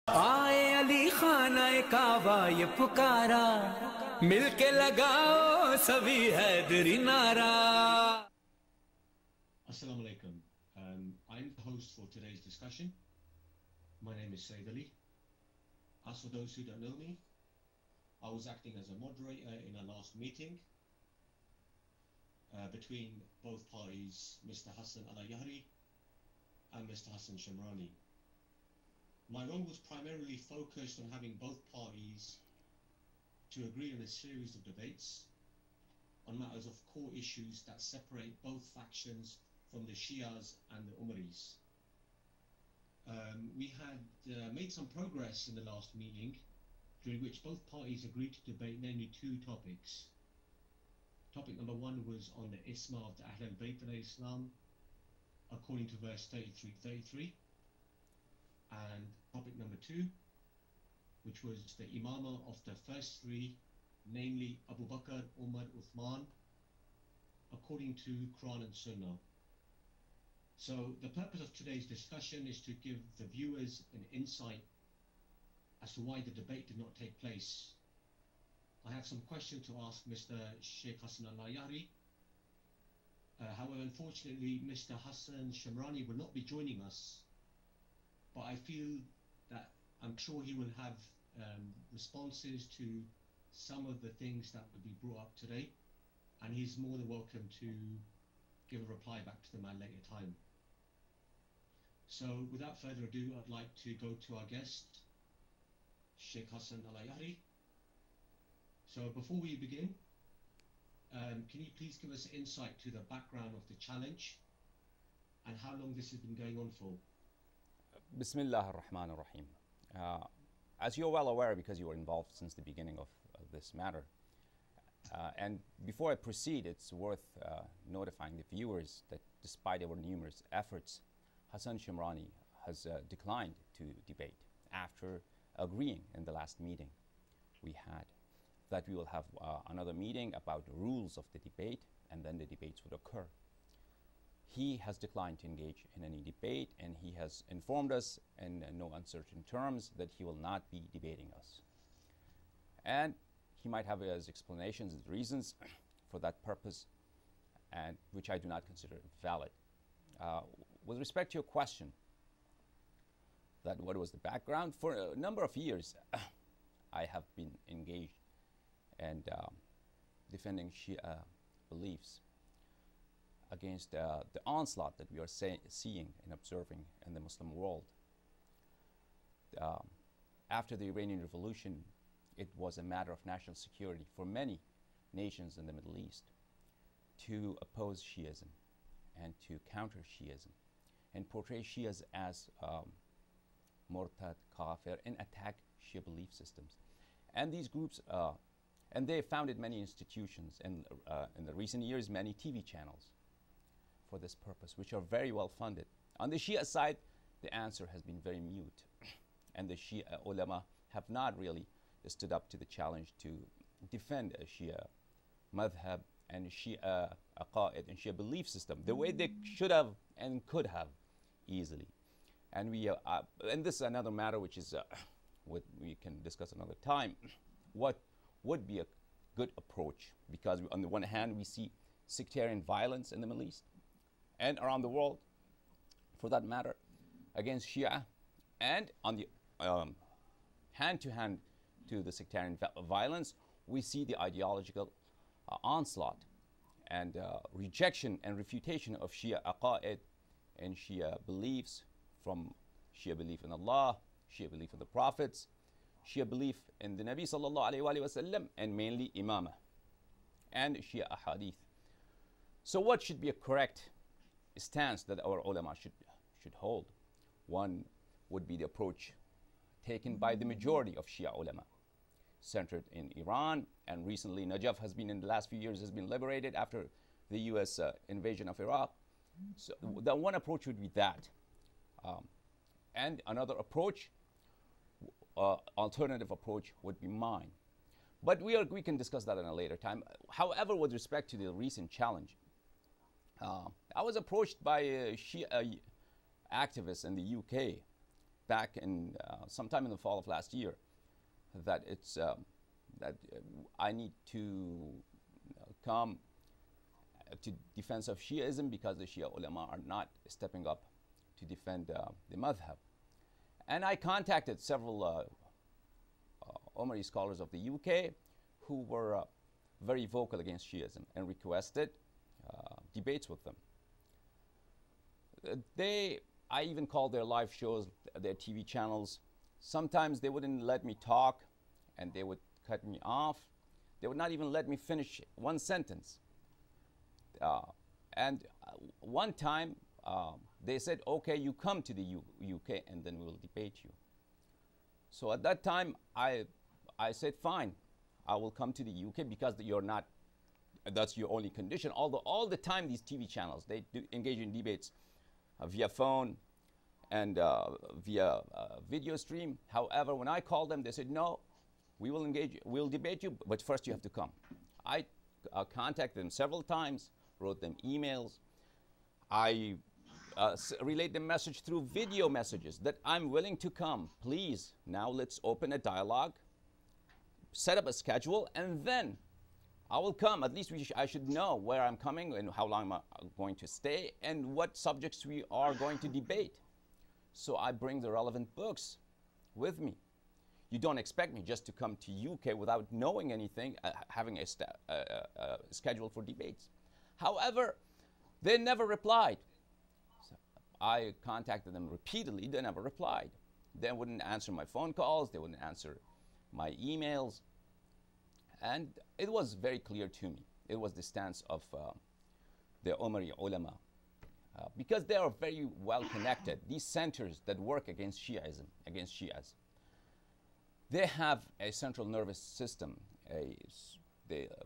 आए अली खाना काबा ये पुकारा मिलके लगाओ सभी हैदरी नारा. Assalamu alaikum. I'm the host for today's discussion. My name is Sayyid Ali. As for those who don't know me, I was acting as a moderator in our last meeting between both parties, Mr. Hassan al-Yahri and Mr. Hassan Shimrani. My role was primarily focused on having both parties to agree on a series of debates on matters of core issues that separate both factions from the Shias and the Umaris. We had made some progress in the last meeting, during which both parties agreed to debate namely two topics. Topic number one was on the Ismah of the AhlulBait Islam, according to verse 33. And topic number two, which was the Imamah of the first three, namely Abu Bakr, Omar, Othman, according to Qur'an and Sunnah. So the purpose of today's discussion is to give the viewers an insight as to why the debate did not take place. I have some questions to ask Mr. Sheikh Hassan al-Yahri. However, unfortunately, Mr. Hassan Shimrani will not be joining us, but I feel that I'm sure he will have responses to some of the things that will be brought up today, and he's more than welcome to give a reply back to them at a later time. So without further ado, I'd like to go to our guest, Sheikh Hassan al-Yahri. So before we begin, can you please give us insight to the background of the challenge and how long this has been going on for? Bismillah ar-Rahman ar-Rahim. As you're well aware, because you were involved since the beginning of this matter, and before I proceed, it's worth notifying the viewers that despite our numerous efforts, Hassan Shimrani has declined to debate after agreeing in the last meeting we had that we will have another meeting about the rules of the debate, and then the debates would occur. He has declined to engage in any debate, and he has informed us in no uncertain terms that he will not be debating us. And he might have his explanations and reasons for that purpose, and which I do not consider valid. With respect to your question, that what was the background? For a number of years, I have been engaged and defending Shia beliefs against the onslaught that we are seeing and observing in the Muslim world. After the Iranian Revolution, it was a matter of national security for many nations in the Middle East to oppose Shiism and to counter Shiism and portray Shias as murtad, kafir, and attack Shia belief systems. And these groups, and they founded many institutions, and in the recent years, many TV channels for this purpose, which are very well funded. On the Shia side, the answer has been very mute, and the Shia ulama have not really stood up to the challenge to defend a Shia madhab and Shia aqaid and Shia belief system the way they should have and could have easily. And we and this is another matter which is what we can discuss another time. What would be a good approach? Because on the one hand, we see sectarian violence in the Middle East and around the world, for that matter, against Shia, and on the hand-to-hand to the sectarian violence, we see the ideological onslaught and rejection and refutation of Shia aqaid and Shia beliefs, from Shia belief in Allah, Shia belief in the prophets, Shia belief in the Nabi sallallahu alayhi wa sallam, and mainly Imamah and Shia ahadith. So what should be a correct stance that our ulama should hold? One would be the approach taken by the majority of Shia ulama, centered in Iran, and recently Najaf has been, in the last few years, has been liberated after the US invasion of Iraq. So the one approach would be that. And another approach, alternative approach, would be mine. But we can discuss that in a later time. However, with respect to the recent challenge, I was approached by a Shia activist in the UK back in sometime in the fall of last year that I need to come to defense of Shiaism because the Shia ulama are not stepping up to defend the madhab. And I contacted several Omari scholars of the UK who were very vocal against Shiism and requested debates with them. I even called their live shows, their TV channels. Sometimes they wouldn't let me talk and they would cut me off. They would not even let me finish one sentence. And one time they said, okay, you come to the UK and then we'll debate you. So at that time, I said, fine, I will come to the UK because that's your only condition. Although all the time these TV channels, they do engage in debates via phone and via video stream. However, when I called them, they said, no, we will engage, we'll debate you, but first you have to come. I contacted them several times, wrote them emails. I relayed the message through video messages that I'm willing to come. Please, now let's open a dialogue, set up a schedule, and then I will come. At least I should know where I'm coming and how long I'm going to stay and what subjects we are going to debate. So I bring the relevant books with me. You don't expect me just to come to UK without knowing anything, having a schedule for debates. However, they never replied. So I contacted them repeatedly. They never replied. They wouldn't answer my phone calls. They wouldn't answer my emails. And it was very clear to me. It was the stance of the Omari ulama. Because they are very well connected. These centers that work against Shiaism, against Shias, they have a central nervous system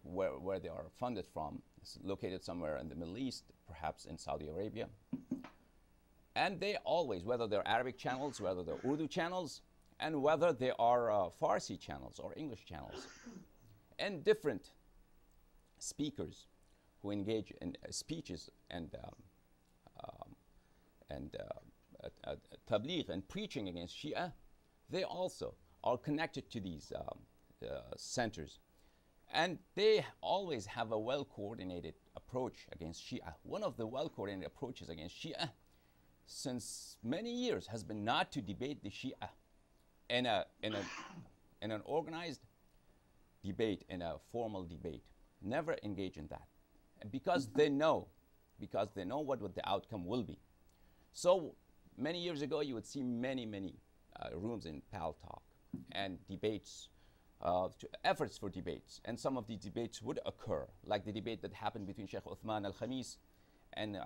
where they are funded from. It's located somewhere in the Middle East, perhaps in Saudi Arabia. And they always, whether they're Arabic channels, whether they're Urdu channels, and whether they are Farsi channels or English channels, and different speakers who engage in speeches and tabligh and preaching against Shia, they also are connected to these centers. And they always have a well-coordinated approach against Shia. One of the well-coordinated approaches against Shia since many years has been not to debate the Shia in an organized debate, in a formal debate. Never engage in that. And because they know what the outcome will be. So many years ago, you would see many rooms in Pal Talk and debates, efforts for debates. And some of these debates would occur, like the debate that happened between Sheikh Othman al-Khamis and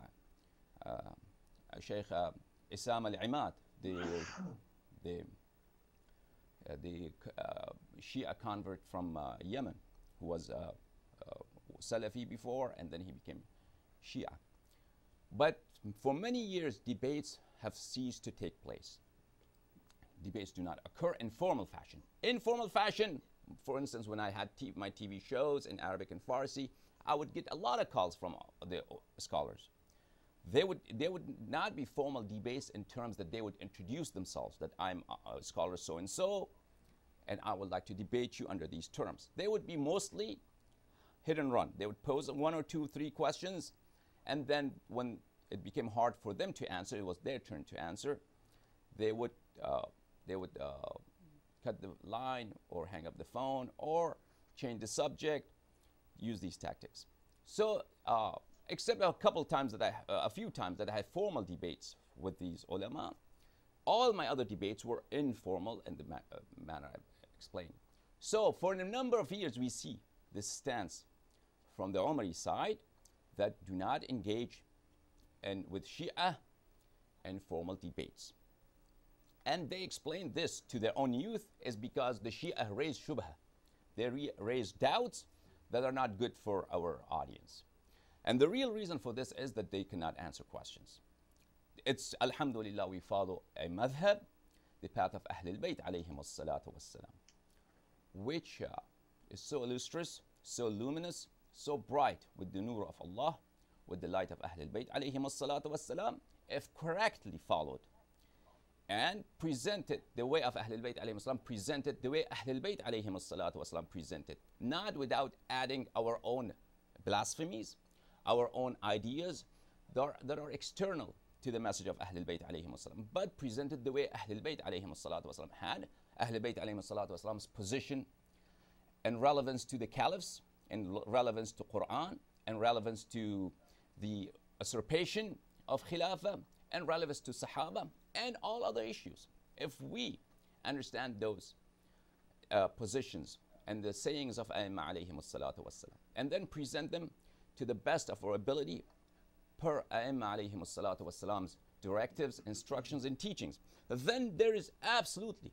Sheikh Isam al-Imad, the Shia convert from Yemen, who was Salafi before, and then he became Shia. But for many years, debates have ceased to take place. Debates do not occur in formal fashion. In formal fashion, for instance, when I had my TV shows in Arabic and Farsi, I would get a lot of calls from the scholars. They would not be formal debates in terms that they would introduce themselves, that I'm a scholar so-and-so, and I would like to debate you under these terms. They would be mostly hit and run. They would pose 1 or 2, 3 questions, and then when it became hard for them to answer, it was their turn to answer, they would cut the line or hang up the phone or change the subject, use these tactics. So, except a few times that I had formal debates with these ulama, all my other debates were informal in the manner I explained. So, for a number of years, we see this stance from the Omari side that do not engage with Shia in formal debates. And they explain this to their own youth is because the Shia raise shubha. They raise doubts that are not good for our audience. And the real reason for this is that they cannot answer questions. It's, alhamdulillah, we follow a madhab, the path of AhlulBait, alaihimussalam, which is so illustrious, so luminous, so bright with the nur of Allah, with the light of AhlulBait, alaihimussalam, if correctly followed. and presented the way of AhlulBait alaihimussalam, presented the way AhlulBait alaihimussalam presented, not without adding our own blasphemies, our own ideas that are external to the message of AhlulBait alaihimussalam, but presented the way AhlulBait alaihimussalam had. AhlulBait alaihimussalam's position and relevance to the caliphs, and relevance to Qur'an, and relevance to the usurpation of Khilafah, and relevance to Sahaba, and all other issues. If we understand those positions and the sayings of Imamah alaihimussalam, and then present them to the best of our ability per Imamah alaihimussalam's directives, instructions, and teachings, then there is absolutely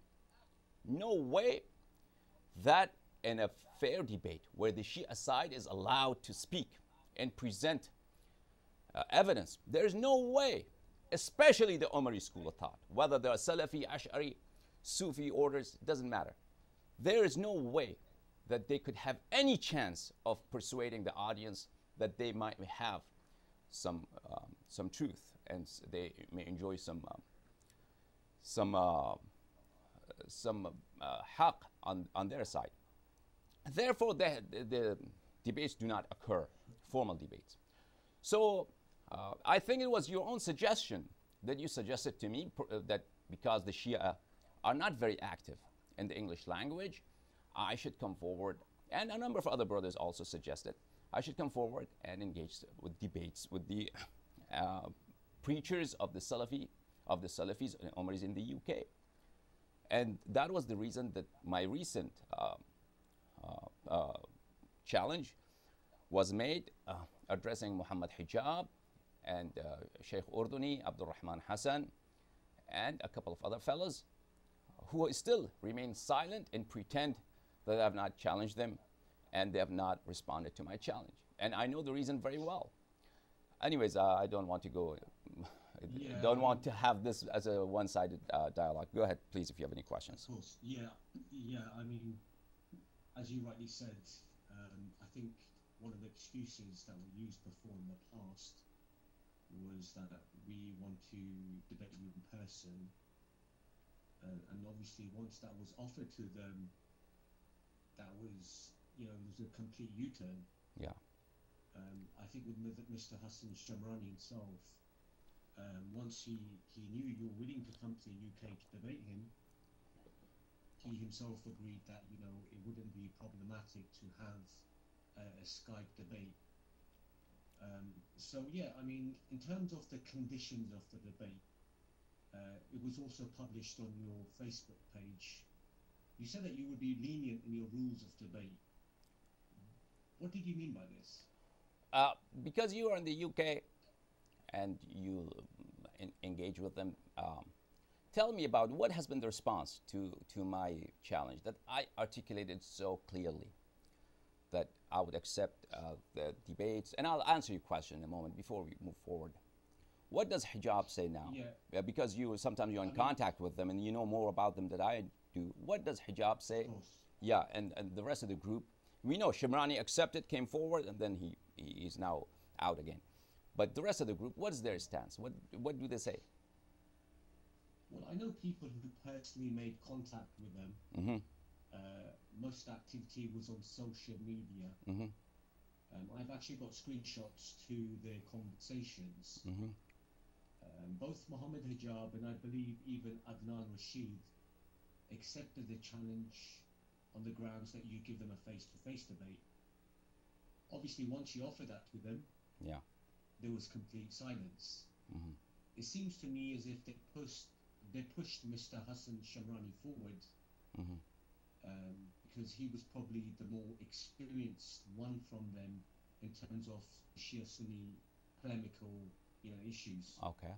no way that in a fair debate where the Shia side is allowed to speak and present evidence, there is no way, especially the Omari school of thought, whether they're Salafi, Ash'ari, Sufi orders, it doesn't matter. There is no way that they could have any chance of persuading the audience that they might have some truth, and they may enjoy some haqq on their side. Therefore, the debates do not occur, formal debates. So I think it was your own suggestion that you suggested to me that because the Shia are not very active in the English language, I should come forward, and a number of other brothers also suggested, I should come forward and engage with debates with the preachers of the Salafis and Omaris in the UK. And that was the reason that my recent challenge was made addressing Muhammad Hijab and Sheikh Urduni, Abdul Rahman Hassan, and a couple of other fellows who still remain silent and pretend that I have not challenged them, and they have not responded to my challenge. And I know the reason very well. Anyways, I don't want to go, don't want to have this as a one-sided dialogue. Go ahead, please, if you have any questions. Of course, yeah, I mean, as you rightly said, I think one of the excuses that were used before in the past was that we want to debate you in person, and obviously once that was offered to them, that was, it was a complete U-turn. Yeah. I think with Mr. Hassan Shimrani himself, once he knew you were willing to come to the UK to debate him, he himself agreed that it wouldn't be problematic to have a Skype debate. So yeah, I mean, in terms of the conditions of the debate, it was also published on your Facebook page. You said that you would be lenient in your rules of debate. What did you mean by this? Because you are in the UK and you engage with them, tell me about what has been the response to my challenge that I articulated so clearly that I would accept the debates. And I'll answer your question in a moment before we move forward. What does hijab say now? Yeah, because sometimes you're in contact with them and you know more about them than I do. What does hijab say? Yeah, and the rest of the group, we know Shimrani accepted, came forward, and then he's now out again. But the rest of the group, what is their stance? What do they say? Well, I know people who personally made contact with them. Mm-hmm. Most activity was on social media. Mm-hmm. I've actually got screenshots to their conversations. Mm-hmm. Both Muhammad Hijab and I believe even Adnan Rashid accepted the challenge on the grounds that you give them a face-to-face debate. Obviously, once you offer that to them, yeah, there was complete silence. Mm-hmm. It seems to me as if they pushed Mr. Hassan Shimrani forward, mm-hmm. Because he was probably the more experienced one from them in terms of Shia Sunni polemical, issues. Okay.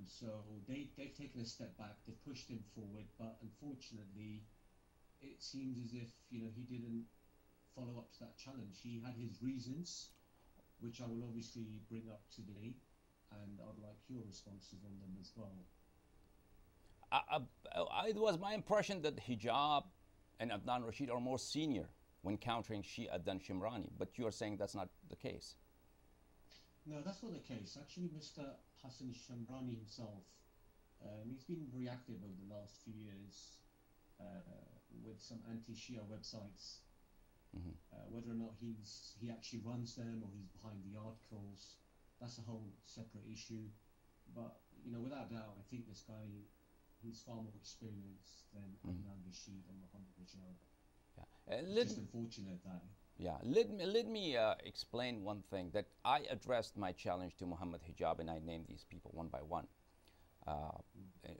So they've taken a step back. They've pushed him forward, but unfortunately, it seems as if he didn't follow up to that challenge. He had his reasons, which I will obviously bring up today, and I'd like your responses on them as well. It was my impression that Hijab and Adnan Rashid are more senior when countering Shia than Shimrani, but you are saying that's not the case. No, that's not the case. Actually, Mr. Hassan Shimrani himself He's been very active over the last few years with some anti-Shia websites. Whether or not he actually runs them or he's behind the articles, that's a whole separate issue. But without doubt, I think this guy, he's far more experienced than Adnan Rashid and Muhammad Rajab. Yeah, It's just unfortunate that. Yeah, let me explain one thing, that I addressed my challenge to Muhammad Hijab and I named these people one by one,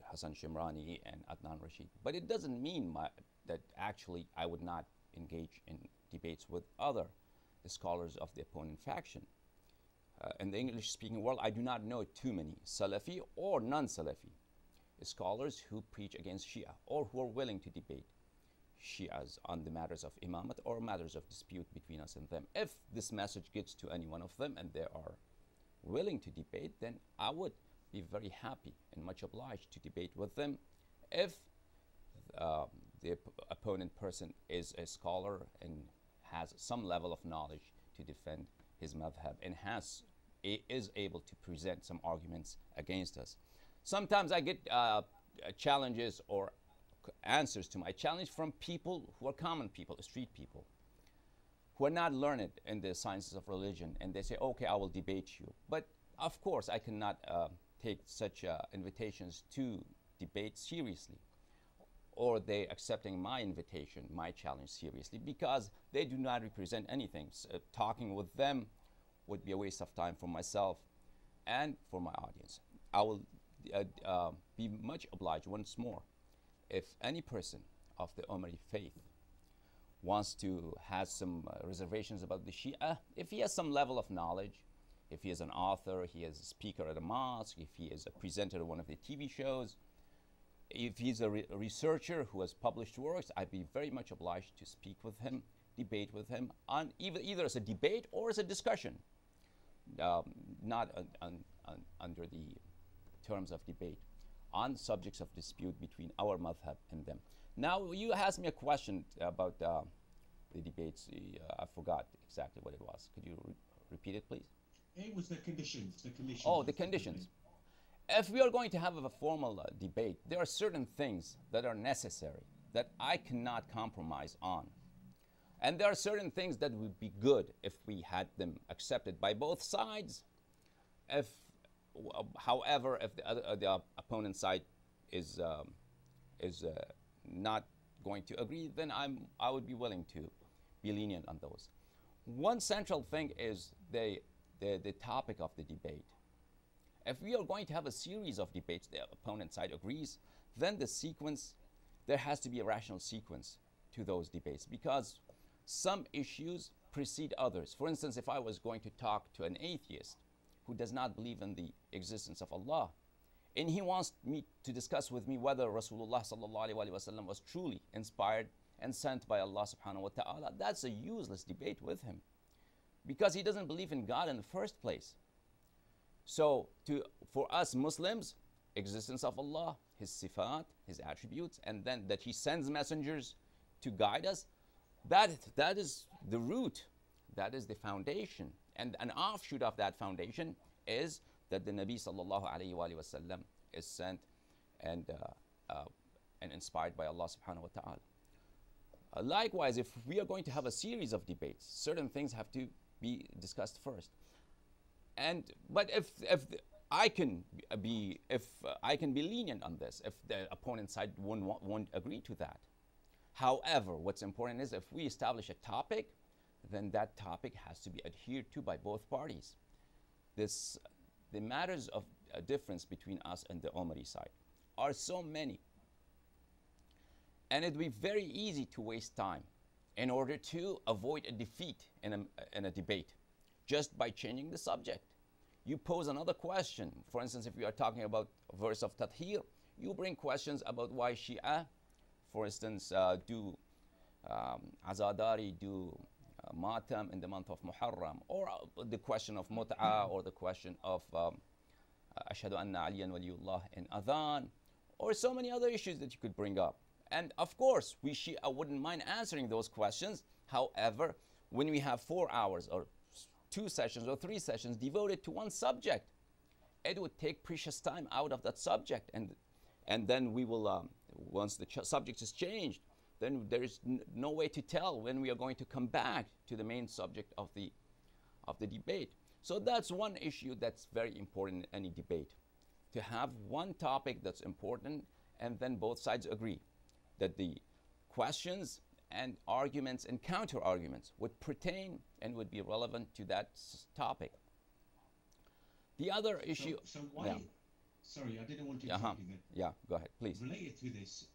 Hassan Shimrani and Adnan Rashid. But it doesn't mean that actually I would not engage in debates with other scholars of the opponent faction. In the English-speaking world, I do not know too many Salafi or non-Salafi scholars who preach against Shia or who are willing to debate Shias on the matters of Imamate or matters of dispute between us and them. If this message gets to any one of them and they are willing to debate, then I would be very happy and much obliged to debate with them if the opponent person is a scholar and has some level of knowledge to defend his madhab and is able to present some arguments against us. Sometimes I get challenges or answers to my challenge from people who are common people, street people, who are not learned in the sciences of religion, and they say, okay, I will debate you. But of course, I cannot take such invitations to debate seriously, or they accepting my invitation, my challenge seriously, because they do not represent anything. So, talking with them would be a waste of time for myself and for my audience. I will be much obliged once more if any person of the Omari faith wants to have some reservations about the Shia, if he has some level of knowledge, if he is an author, he is a speaker at a mosque, if he is a presenter at one of the TV shows, if he's a researcher who has published works, I'd be very much obliged to speak with him, debate with him, on either as a debate or as a discussion, not under the terms of debate, on subjects of dispute between our madhab and them. Now, you asked me a question about the debates. I forgot exactly what it was. Could you repeat it, please? It was the conditions. The conditions. Oh, the conditions. If we are going to have a formal debate, there are certain things that are necessary that I cannot compromise on. And there are certain things that would be good if we had them accepted by both sides. However, if the opponent side is not going to agree, then I would be willing to be lenient on those. One central thing is the topic of the debate. If we are going to have a series of debates, the opponent side agrees, then the sequence, there has to be a rational sequence to those debates, because some issues precede others. For instance, if I was going to talk to an atheist who does not believe in the existence of Allah, and he wants me to discuss with me whether Rasulullah sallallahu alaihi wasallam was truly inspired and sent by Allah subhanahu wa ta'ala, that's a useless debate with him, because he doesn't believe in God in the first place. So for us Muslims, existence of Allah, His sifat, His attributes, and then that He sends messengers to guide us, that is the root, that is the foundation. And an offshoot of that foundation is that the Nabi sallallahu alayhi wa sallam is sent and inspired by Allah subhanahu wa ta'ala. Likewise, if we are going to have a series of debates, certain things have to be discussed first. But if I can be lenient on this, if the opponent side won't agree to that. However, what's important is if we establish a topic, then that topic has to be adhered to by both parties. The matters of a difference between us and the Omari side are so many, and it would be very easy to waste time in order to avoid a defeat in a debate just by changing the subject. You pose another question. For instance, if we are talking about a verse of Tathir, you bring questions about why Shia, for instance, do Azadari, do Matam in the month of Muharram, or the question of Mut'a, or the question of Ashhadu anna Aliyan Waliyullah in Adhan, or so many other issues that you could bring up. And of course, we Shia wouldn't mind answering those questions. However, when we have 4 hours or 2 sessions or 3 sessions devoted to one subject, it would take precious time out of that subject, and And then we will, once the subject is changed, then there is no way to tell when we are going to come back to the main subject of the debate. So that's one issue that's very important in any debate, to have one topic that's important, and then both sides agree that the questions and arguments and counter arguments would pertain and would be relevant to that topic. The other issue. So why? Yeah. Sorry, I didn't want to interrupt you there. Yeah, go ahead, please. Related to this,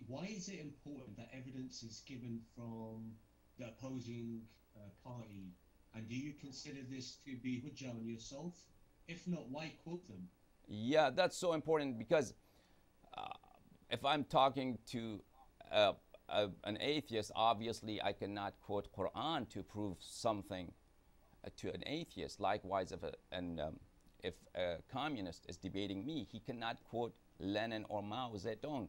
why is it important that evidence is given from the opposing party? And do you consider this to be hujjah on yourself? If not, why quote them? Yeah, that's so important, because if I'm talking to an atheist, obviously I cannot quote Qur'an to prove something to an atheist. Likewise, if a communist is debating me, he cannot quote Lenin or Mao Zedong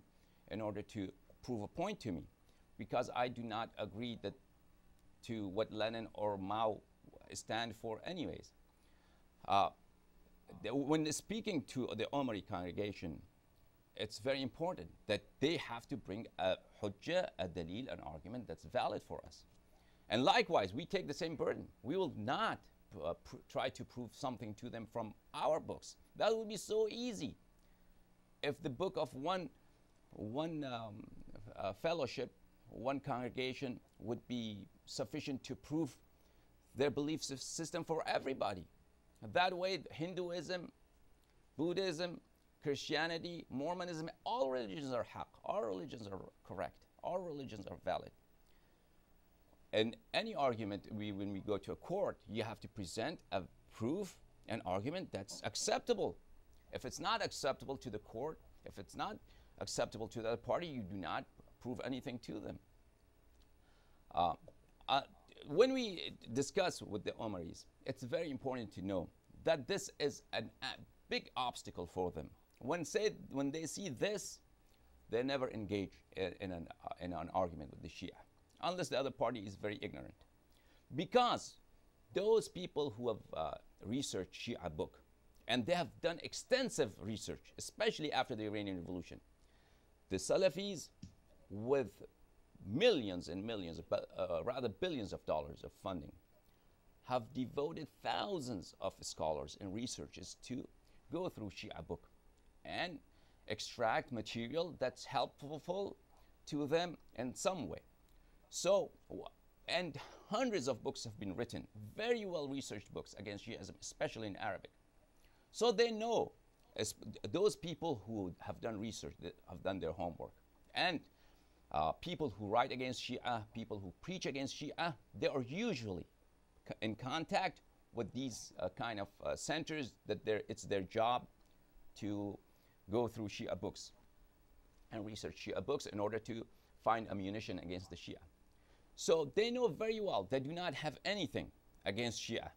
in order to prove a point to me, because I do not agree to what Lenin or Mao stand for anyways. When speaking to the Omari congregation, it's very important that they have to bring a hujjah, a dalil, an argument that's valid for us. And likewise, we take the same burden. We will not try to prove something to them from our books. That would be so easy. If the book of one fellowship, one congregation would be sufficient to prove their belief system for everybody. That way, Hinduism, Buddhism, Christianity, Mormonism, all religions are haq. All religions are correct. All religions are valid. In any argument, when we go to a court, you have to present a proof, an argument that's acceptable. If it's not acceptable to the court, if it's not acceptable to the other party, you do not prove anything to them. When we discuss with the Omaris, it's very important to know that this is a big obstacle for them. When they see this, they never engage in an argument with the Shia, unless the other party is very ignorant. Because those people who have researched Shia book, and they have done extensive research, especially after the Iranian Revolution, the Salafis, with millions and millions, rather billions of dollars of funding, have devoted thousands of scholars and researchers to go through Shia book and extract material that's helpful to them in some way. So, and hundreds of books have been written, very well researched books against Shiism, especially in Arabic. So they know, as those people who have done research, that have done their homework, and people who write against Shia, people who preach against Shia, they are usually in contact with these kind of centers that it's their job to go through Shia books and research Shia books in order to find ammunition against the Shia. So they know very well they do not have anything against Shia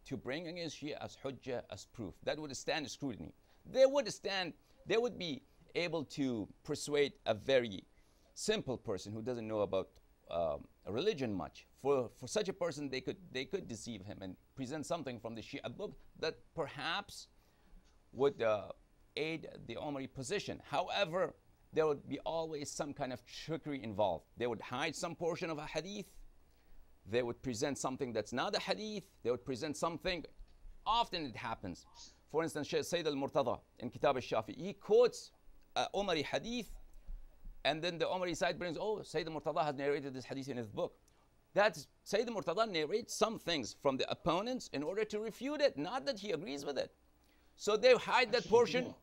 to bring against Shia as hujjah, as proof. That would stand scrutiny. They would be able to persuade a very simple person who doesn't know about religion much. For such a person, they could deceive him and present something from the Shia book that perhaps would aid the Omari position. However, there would be always some kind of trickery involved. They would hide some portion of a hadith. They would present something that's not a hadith. They would present something. Often it happens. For instance, Shaykh Sayyid al-Murtada in Kitab al-Shafi, he quotes Omari hadith, and then the Omari side brings, oh, Sayyid al-Murtada has narrated this hadith in his book. That's Sayyid al-Murtada narrates some things from the opponents in order to refute it, not that he agrees with it. So they hide that portion.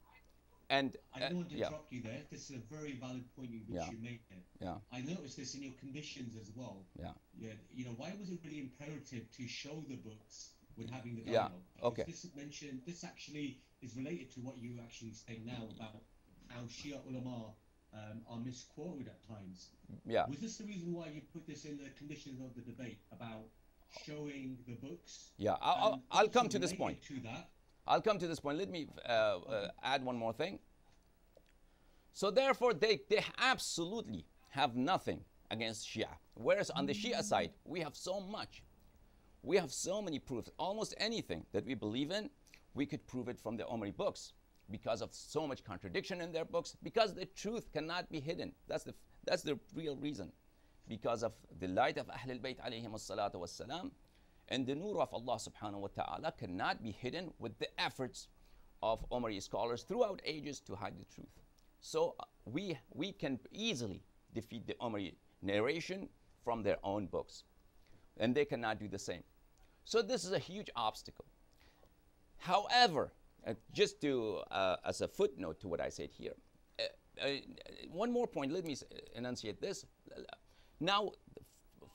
And I don't want to interrupt you there. This is a very valid point which you make there. Yeah. I noticed this in your conditions as well. Yeah. Yeah. You know, why was it really imperative to show the books when having the dialogue? Yeah. Okay. This actually is related to what you actually saying now about how Shia ulama are misquoted at times. Yeah. Was this the reason why you put this in the conditions of the debate about showing the books? Yeah. I'll come to this point. To that, I'll come to this point. Let me add one more thing. So therefore, they absolutely have nothing against Shia. Whereas on the Shia side, we have so much. We have so many proofs. Almost anything that we believe in, we could prove it from the Omari books. because of so much contradiction in their books, because the truth cannot be hidden. That's the real reason. Because of the light of AhlulBait alaihimussalam and the nur of Allah subhanahu wa ta'ala cannot be hidden with the efforts of Omari scholars throughout ages to hide the truth. So we can easily defeat the Omari narration from their own books, and they cannot do the same. So this is a huge obstacle. However, just to as a footnote to what I said here, one more point, let me enunciate this. Now,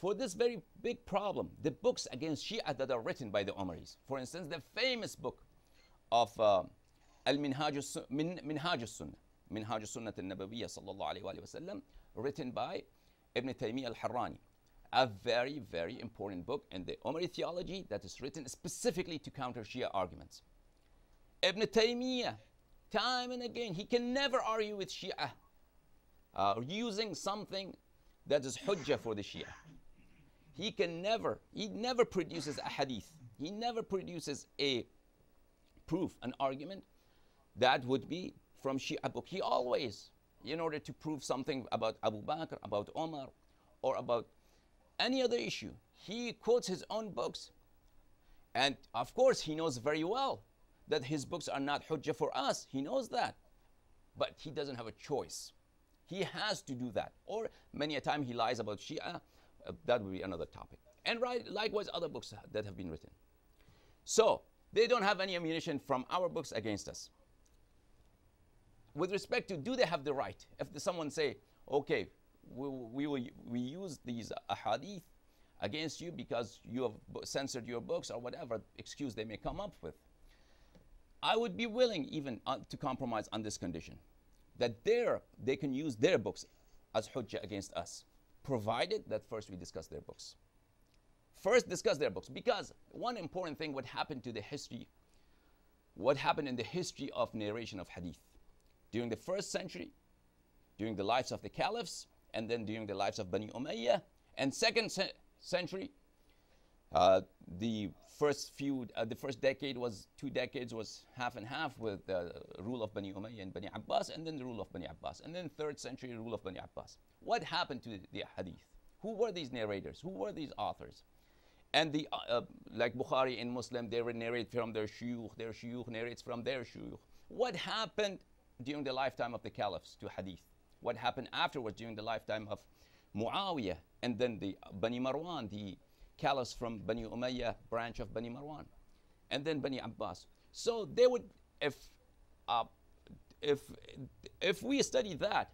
for this very big problem, the books against Shia that are written by the Omaris, for instance, the famous book of Minhaj al-Sunnah, Minhaj al-Sunnah al-Nabawiyya sallallahu alayhi wa sallam, written by Ibn Taymiyyah al-Harrani, a very, very important book in the Omari theology that is written specifically to counter Shia arguments. Ibn Taymiyyah, time and again, he can never argue with Shia using something that is hujjah for the Shia. He never produces a hadith. He never produces a proof, an argument that would be from Shia book. He always, in order to prove something about Abu Bakr, about Omar, or about any other issue, he quotes his own books. And of course, he knows very well that his books are not hujjah for us. He knows that. But he doesn't have a choice. He has to do that. Or many a time he lies about Shia. That would be another topic. And likewise other books that have been written. So they don't have any ammunition from our books against us. With respect to, do they have the right? If someone say, okay, we use these ahadith against you because you have censored your books or whatever excuse they may come up with, I would be willing even to compromise on this condition, that they can use their books as hujjah against us, provided that first we discuss their books. First discuss their books, because one important thing, what happened in the history of narration of hadith during the first century, during the lives of the caliphs, and then during the lives of Bani Umayyah, and second century, the first decade was 2 decades was half and half with the rule of Bani Umayyah and Bani Abbas, and then the rule of Bani Abbas, and then third century rule of Bani Abbas. What happened to the hadith? Who were these narrators? Who were these authors? And the like Bukhari and Muslim, they were narrated from their shuyukh narrates from their shuyukh. What happened during the lifetime of the caliphs to hadith? What happened afterwards during the lifetime of Muawiyah, and then the Bani Marwan, the caliphs from Bani Umayyah branch of Bani Marwan, and then Bani Abbas? So they would, if we study that,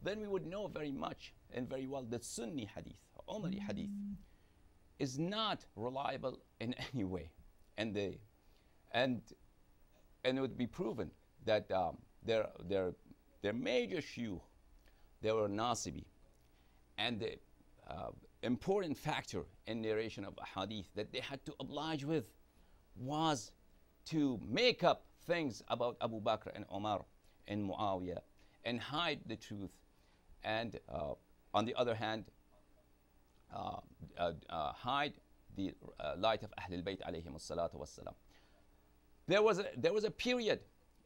then we would know very much and very well that Sunni hadith, Omari hadith, is not reliable in any way, and it would be proven that their major shuyukh, they were nasibi, and the important factor in narration of hadith that they had to oblige with was to make up things about Abu Bakr and Omar and Muawiyah and hide the truth, and on the other hand, hide the light of AhlulBait alaihimussalam. There was a period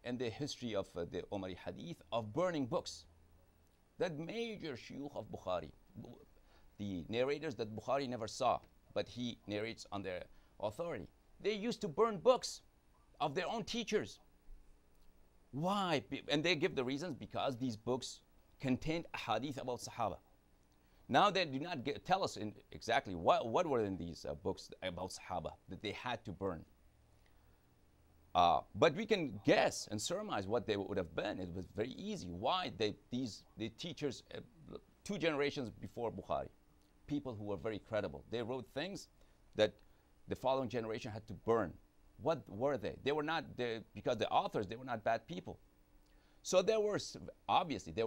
in the history of the Omari hadith of burning books. That major shuyukh of Bukhari, the narrators that Bukhari never saw, but he narrates on their authority, they used to burn books of their own teachers. Why? And they give the reasons, because these books contained hadith about Sahaba. Now they do not tell us exactly what were in these books about Sahaba that they had to burn. But we can guess and surmise what they would have been. It was very easy. Why? The teachers, 2 generations before Bukhari, people who were very credible, they wrote things that the following generation had to burn. What were they? They were not, because the authors, they were not bad people. So there were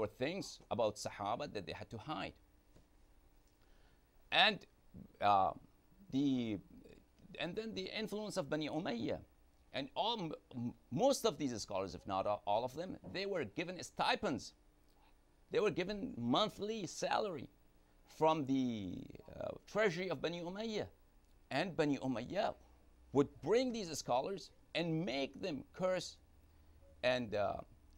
things about Sahaba that they had to hide. And then the influence of Bani Umayyah. And most of these scholars, if not all of them, they were given stipends. They were given monthly salary from the treasury of Bani Umayyah. And Bani Umayyah would bring these scholars and make them curse and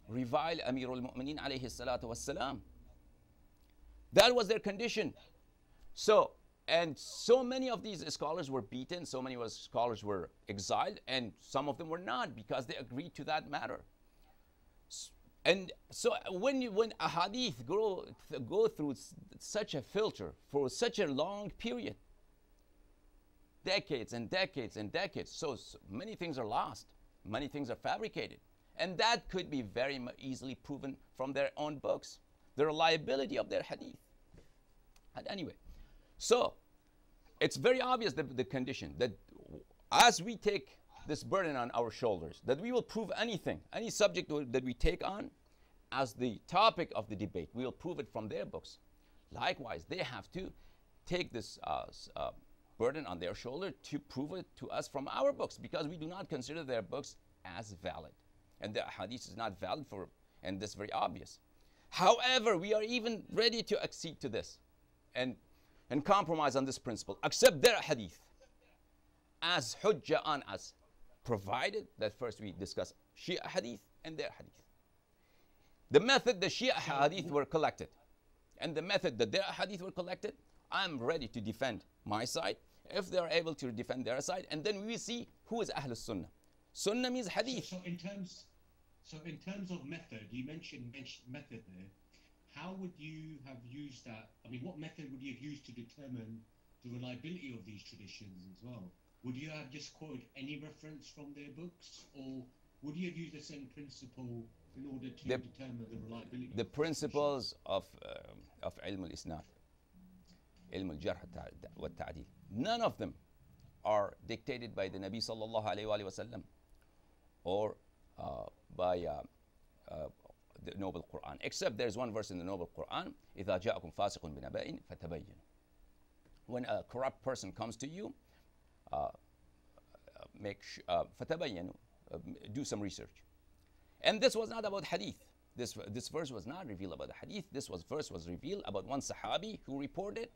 revile Amirul Mu'mineen alayhi salatu wassalam. That was their condition. So, and so many of these scholars were beaten, so many scholars were exiled, and some of them were not because they agreed to that matter. And so when a hadith go through such a filter for such a long period, decades and decades and decades, so many things are lost, many things are fabricated, and that could be very easily proven from their own books, the reliability of their hadith. And anyway, so it's very obvious the condition that as we take this burden on our shoulders, that we will prove anything, any subject that we take on as the topic of the debate, we will prove it from their books. Likewise, they have to take this burden on their shoulder to prove it to us from our books, because we do not consider their books as valid. And the hadith is not valid for, and this is very obvious. However, we are even ready to accede to this and compromise on this principle, accept their hadith as hujjah on us, provided that first we discuss Shia hadith and their hadith. The method the Shia hadith were collected and the method that their hadith were collected, I'm ready to defend my side if they are able to defend their side, and then we will see who is Ahlul Sunnah. Sunnah means hadith. So in terms of method, you mentioned method there. How would you have used that? I mean, what method would you have used to determine the reliability of these traditions as well? Would you have just quoted any reference from their books, or would you have used the same principle in order to determine the reliability? The principles of ilm al-isnad, ilm al-jarh wa ta'dil, none of them are dictated by the Nabi sallallahu alayhi wa sallam or by the Noble Qur'an, except there's one verse in the Noble Qur'an, إِذَا جَاءَكُمْ فَاسِقٌ بِنَبَإٍ فَتَبَيَّنُوا. When a corrupt person comes to you, فَتَبَيَّنُوا, do some research. And this was not about hadith. This verse was not revealed about the hadith. This verse was revealed about one Sahabi who reported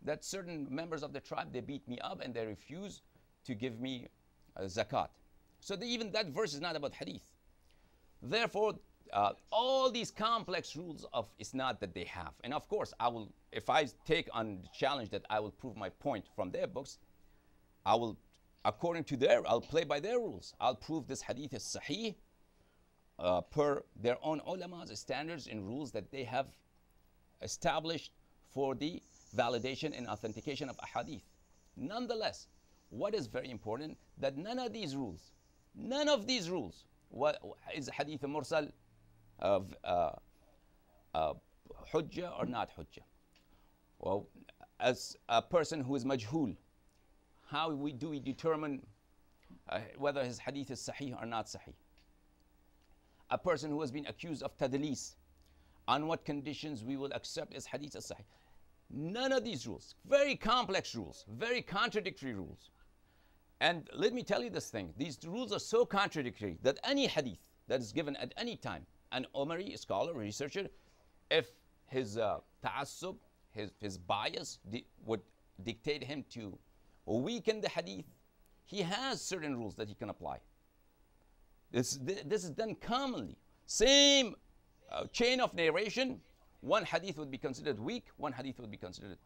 that certain members of the tribe, they beat me up and they refused to give me zakat. So even that verse is not about hadith. Therefore, all these complex rules of isnad that they have, and of course, if I take on the challenge that I will prove my point from their books, I will, according to I'll play by their rules. I'll prove this hadith is sahih per their own ulama's standards and rules that they have established for the validation and authentication of a hadith. Nonetheless, what is very important, that none of these rules, what is hadith mursal of hujjah or not hujjah? Well, as a person who is majhul, how do we determine whether his hadith is sahih or not sahih? A person who has been accused of tadlis, on what conditions we will accept his hadith as sahih? None of these rules, very complex rules, very contradictory rules. And let me tell you this thing, these rules are so contradictory that any hadith that is given at any time, an Omari scholar, researcher, if his ta'assub, his bias would dictate him to weaken the hadith, he has certain rules that he can apply. This is done commonly. Same chain of narration, one hadith would be considered weak, one hadith would be considered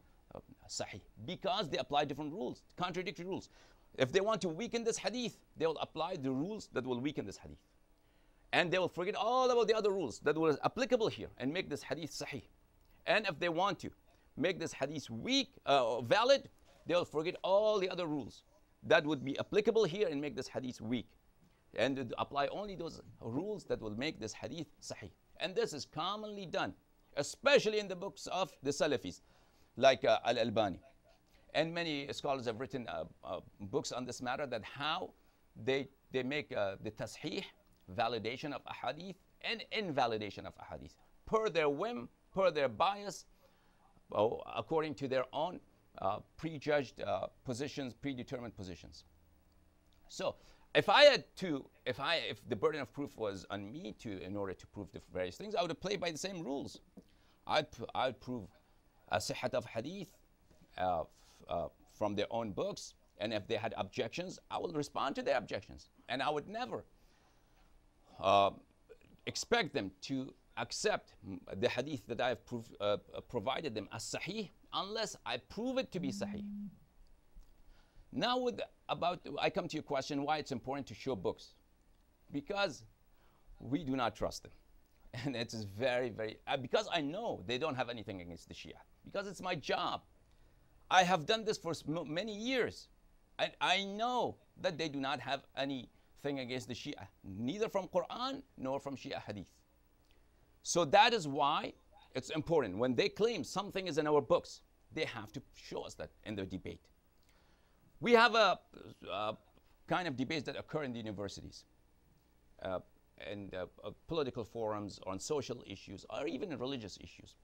sahih, because they apply different rules, contradictory rules. If they want to weaken this hadith, they will apply the rules that will weaken this hadith. And they will forget all about the other rules that were applicable here and make this hadith sahih. And if they want to make this hadith weak, valid, they will forget all the other rules that would be applicable here and make this hadith weak. And apply only those rules that will make this hadith sahih. And this is commonly done, especially in the books of the Salafis, like Al-Albani. And many scholars have written books on this matter, that how they make the tashih, validation of a hadith, and invalidation of a hadith, per their whim, per their bias, according to their own prejudged positions, predetermined positions. So if the burden of proof was on me in order to prove the various things, I would have played by the same rules. I'd prove a sihhat of hadith from their own books, and if they had objections, I will respond to their objections. And I would never expect them to accept the hadith that I have provided them as sahih unless I prove it to be sahih. Now I come to your question why it's important to show books. Because we do not trust them. And it is very, very, because I know they don't have anything against the Shia. Because it's my job. I have done this for many years. And I know that they do not have anything against the Shia, neither from Qur'an nor from Shia hadith. So that is why it's important. When they claim something is in our books, they have to show us that in their debate. We have a kind of debates that occur in the universities. And political forums, on social issues, or even religious issues.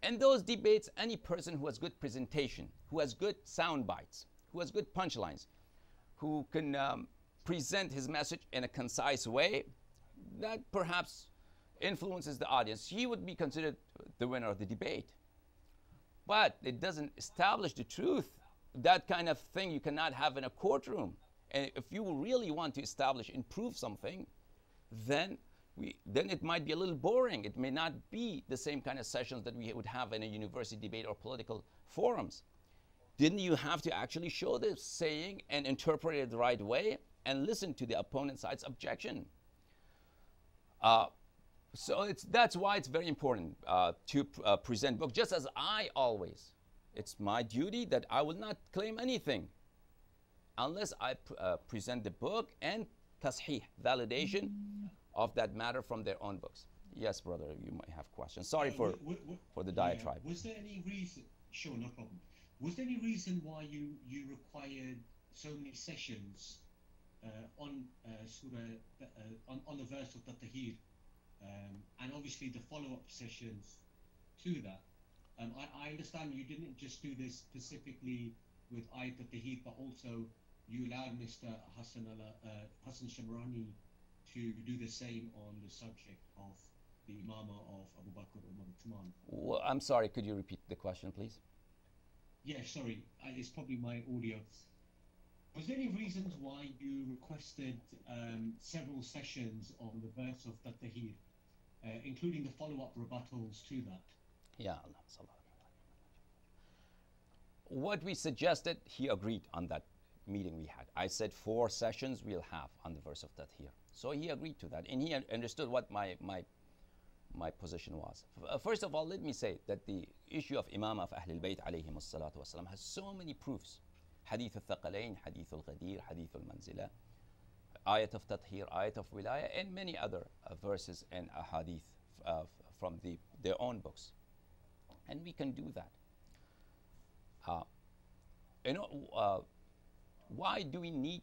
And those debates, any person who has good presentation, who has good sound bites, who has good punchlines, who can present his message in a concise way, that perhaps influences the audience, he would be considered the winner of the debate. But it doesn't establish the truth. That kind of thing you cannot have in a courtroom. And if you really want to establish and prove something, then it might be a little boring. It may not be the same kind of sessions that we would have in a university debate or political forums. Didn't you have to actually show the saying and interpret it the right way and listen to the opponent side's objection? So that's why it's very important to present books. Just as I always, it's my duty that I will not claim anything unless I present the book and tashih, validation of that matter from their own books. Yes, brother, you might have questions. Sorry for the diatribe. Yeah. Was there any reason? Sure, no problem. Was there any reason why you required so many sessions on surah on the verse of Tahir, and obviously the follow-up sessions to that? I understand you didn't just do this specifically with Ayat al-Tahir, but also you allowed Mr. Hassan Shimrani to do the same on the subject of the Imamah of Abu Bakr or Othman. Well, I'm sorry, could you repeat the question, please? Yeah, sorry, it's probably my audio. Was there any reasons why you requested several sessions on the verse of Tahir, including the follow-up rebuttals to that? Yeah. What we suggested, he agreed on that meeting we had. I said 4 sessions we'll have on the verse of Tahir. So he agreed to that, and he understood what my position was. First of all, let me say that the issue of Imamah of AhlulBait alaihimussalam has so many proofs. Hadith al-Thaqalain, Hadith al-Ghadir, Hadith al-Manzila, Ayat of Tathir, Ayat of Wilaya, and many other verses and hadith from their own books. And we can do that. Why do we need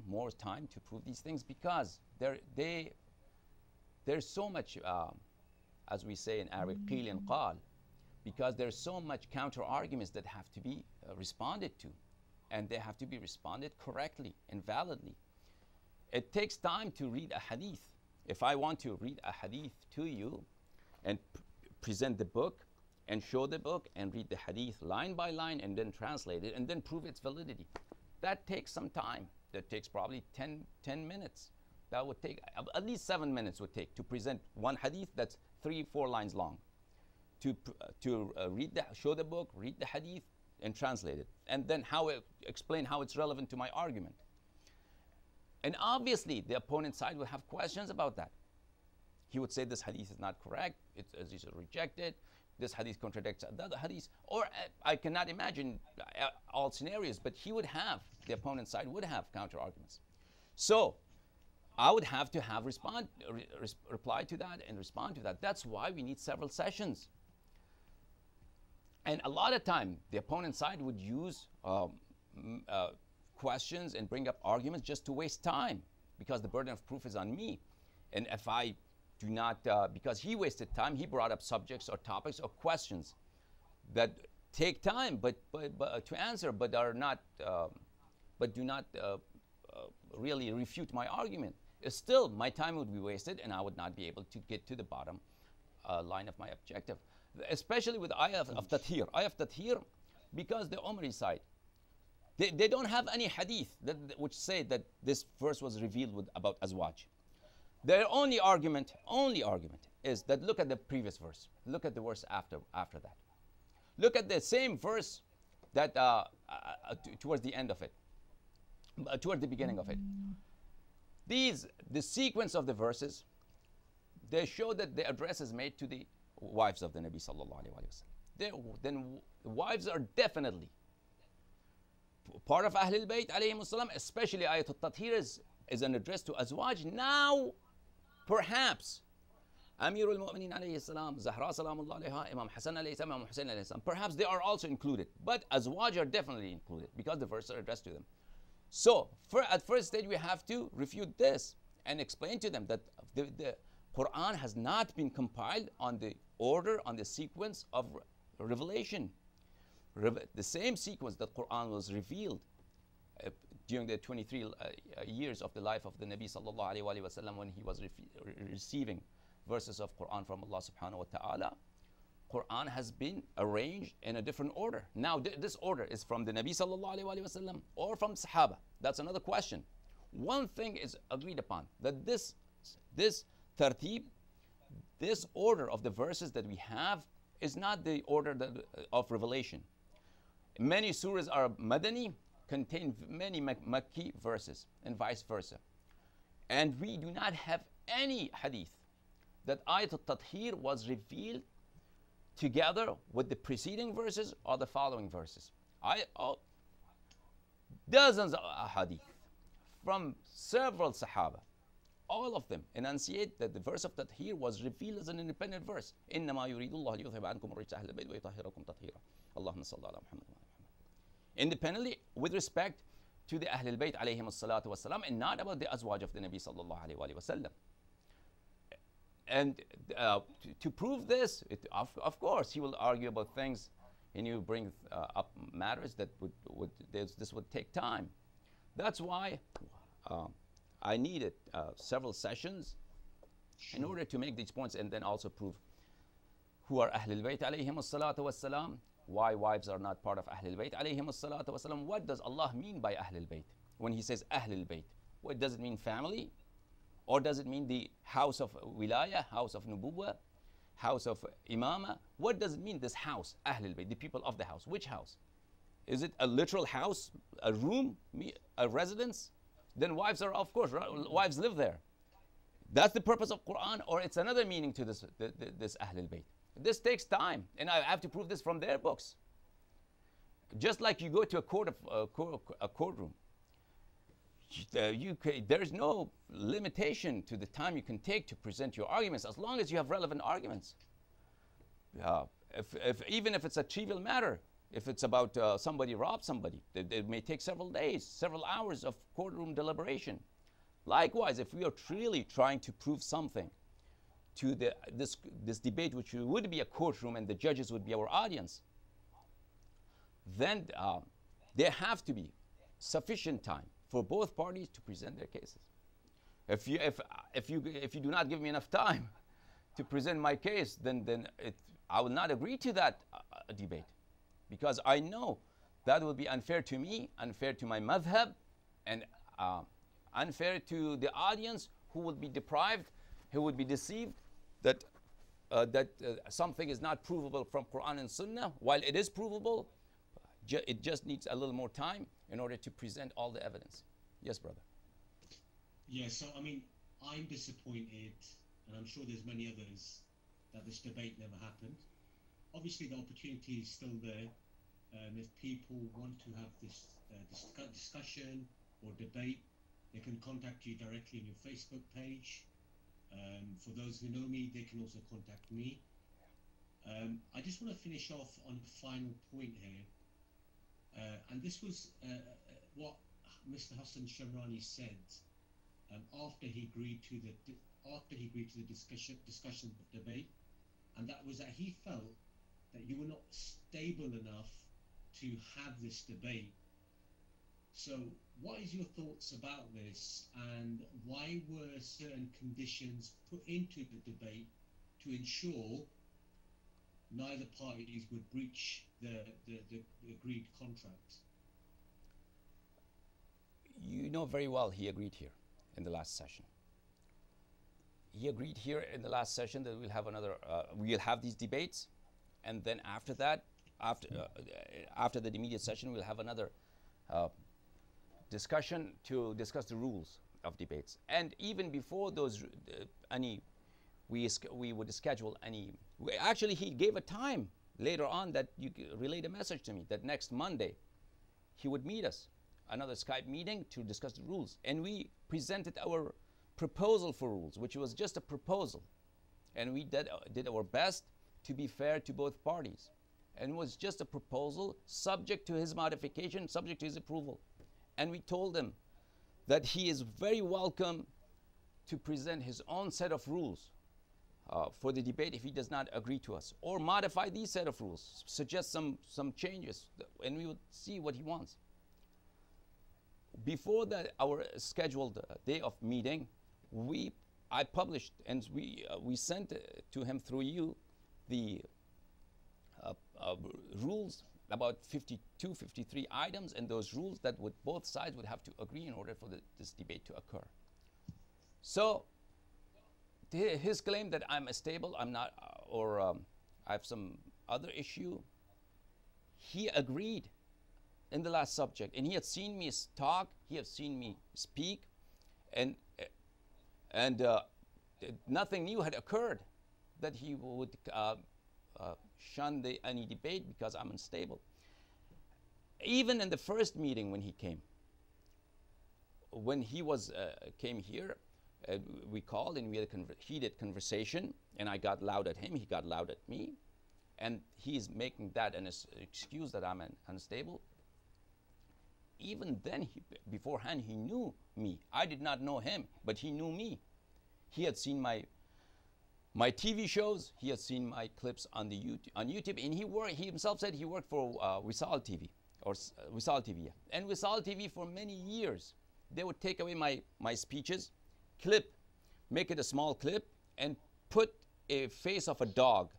more time to prove these things? Because there's so much, as we say in Arabic, qil and qal, because there's so much counter arguments that have to be responded to, and they have to be responded correctly and validly. It takes time to read a hadith. If I want to read a hadith to you and present the book and show the book and read the hadith line by line and then translate it and then prove its validity, that takes some time. That takes probably 10 minutes. That would take, at least 7 minutes would take to present one hadith that's 3-4 lines long. To show the book, read the hadith, and translate it. And then explain how it's relevant to my argument. And obviously, the opponent side will have questions about that. He would say this hadith is not correct, it's rejected, this hadith contradicts the other hadith, or I cannot imagine all scenarios, but the opponent side would have counter arguments. So I would have to have reply to that and respond to that. That's why we need several sessions. And a lot of time, the opponent side would use questions and bring up arguments just to waste time, because the burden of proof is on me. And if I do not, because he wasted time, he brought up subjects or topics or questions that take time, but to answer, but are not, but do not really refute my argument. Still, my time would be wasted, and I would not be able to get to the bottom line of my objective. Especially with Ayat of Tathir. Ayat of Tathir, because the Omari side, they don't have any hadith which say that this verse was revealed about Azwaj. Their only argument is that look at the previous verse. Look at the verse after that. Look at the same verse that towards the end of it, towards the beginning of it. The sequence of the verses, they show that the address is made to the wives of the Nabi sallallahu alaihi wasallam. Then wives are definitely part of AhlulBait alaihimussalam, especially Ayatul Tathir is an address to Azwaj. Now, perhaps Amirul Mu'mineen alayhi salam, Zahra salamullah alayha, Imam Hassan alayhi salam, Imam Hussein alayhi salam, perhaps they are also included. But Azwaj are definitely included because the verses are addressed to them. So, at first stage, we have to refute this and explain to them that the Qur'an has not been compiled on the order, on the sequence of revelation. The same sequence that Qur'an was revealed during the 23 years of the life of the Nabi sallallahu alaihi wasallam when he was receiving verses of Qur'an from Allah subhanahu wa ta'ala. Qur'an has been arranged in a different order. Now this order is from the Nabi sallallahu alaihi wasallam or from Sahaba. That's another question. One thing is agreed upon, that this tartib, this order of the verses that we have is not the order of revelation. Many surahs are Madani, contain many Makki verses and vice versa. And we do not have any hadith that Ayat al-Tathir was revealed together with the preceding verses or the following verses. Dozens of hadith from several Sahaba, all of them enunciate that the verse of Tathir was revealed as an independent verse. إِنَّمَا يُرِيدُ اللَّهُ لِيُذْهِبَ عَنْكُمُ الرِّجْسَ أَهْلَ الْبَيْتِ وَيُطَهِّرَكُمْ تَطْهِيرًا اللهم صل على محمد وعلى محمد. Independently with respect to the AhlulBait alaihimussalatu wassalam, and not about the Azwaj of the Nabi sallallahu alaihi wasallam. And to prove this, of course, he will argue about things, and you bring up matters that this would take time. That's why I needed several sessions in order to make these points and then also prove who are AhlulBait alaihimussalatu wassalam, why wives are not part of AhlulBait alaihimussalatu wassalam. What does Allah mean by AhlulBait? When he says AhlulBait, what does it mean? Family? Or does it mean the house of wilayah, house of nubuwwah, house of imamah? What does it mean, this house, AhlulBait, the people of the house? Which house? Is it a literal house, a room, a residence? Then wives are, of course, wives live there. That's the purpose of Qur'an, or it's another meaning to this AhlulBait. This takes time, and I have to prove this from their books. Just like you go to a courtroom, there's no limitation to the time you can take to present your arguments, as long as you have relevant arguments. Even if it's a trivial matter, if it's about somebody robbed somebody, it may take several days, several hours of courtroom deliberation. Likewise, if we are really trying to prove something to this debate, which would be a courtroom and the judges would be our audience, then there have to be sufficient time for both parties to present their cases. If you do not give me enough time to present my case, then I will not agree to that debate, because I know that will be unfair to me, unfair to my madhab, and unfair to the audience, who would be deprived, who would be deceived that something is not provable from Qur'an and Sunnah, while it is provable. It just needs a little more time in order to present all the evidence. Yes, brother. Yeah, so I mean, I'm disappointed, and I'm sure there's many others, that this debate never happened. Obviously, the opportunity is still there. If people want to have this discussion or debate, they can contact you directly on your Facebook page. For those who know me, they can also contact me. I just want to finish off on a final point here. And this was what Mr. Hassan Shimrani said after he agreed to the discussion of debate, and that was that he felt that you were not stable enough to have this debate. So what is your thoughts about this, and why were certain conditions put into the debate to ensure neither parties would breach the agreed contract? You know very well he agreed here in the last session. he agreed here in the last session that we'll have these debates, and then after that, after the immediate session, we'll have another discussion to discuss the rules of debates. And even before those, we would schedule any. Actually, he gave a time later on that you relayed a message to me that next Monday he would meet us, another Skype meeting to discuss the rules. And we presented our proposal for rules, which was just a proposal. And we did our best to be fair to both parties. And it was just a proposal subject to his modification, subject to his approval. And we told him that he is very welcome to present his own set of rules for the debate if he does not agree to us, or modify these set of rules, suggest some changes, and we would see what he wants. Before our scheduled day of meeting, I published and we sent to him through you the rules, about 52, 53 items, and those rules that both sides would have to agree in order for this debate to occur. So his claim that I'm unstable, I'm not, or I have some other issue, he agreed in the last subject, and he had seen me talk, he had seen me speak, and nothing new had occurred that he would shun any debate because I'm unstable. Even in the first meeting when he came, when he came here, we called and we had a heated conversation, and I got loud at him, he got loud at me, and he's making that an excuse that I'm unstable. Even then, beforehand, he knew me. I did not know him, but he knew me. He had seen my TV shows, he had seen my clips on YouTube, and he himself said he worked for Refusal TV, or Refusal TV, yeah. And Refusal TV for many years, they would take away my speeches, make it a small clip, and put a face of a dog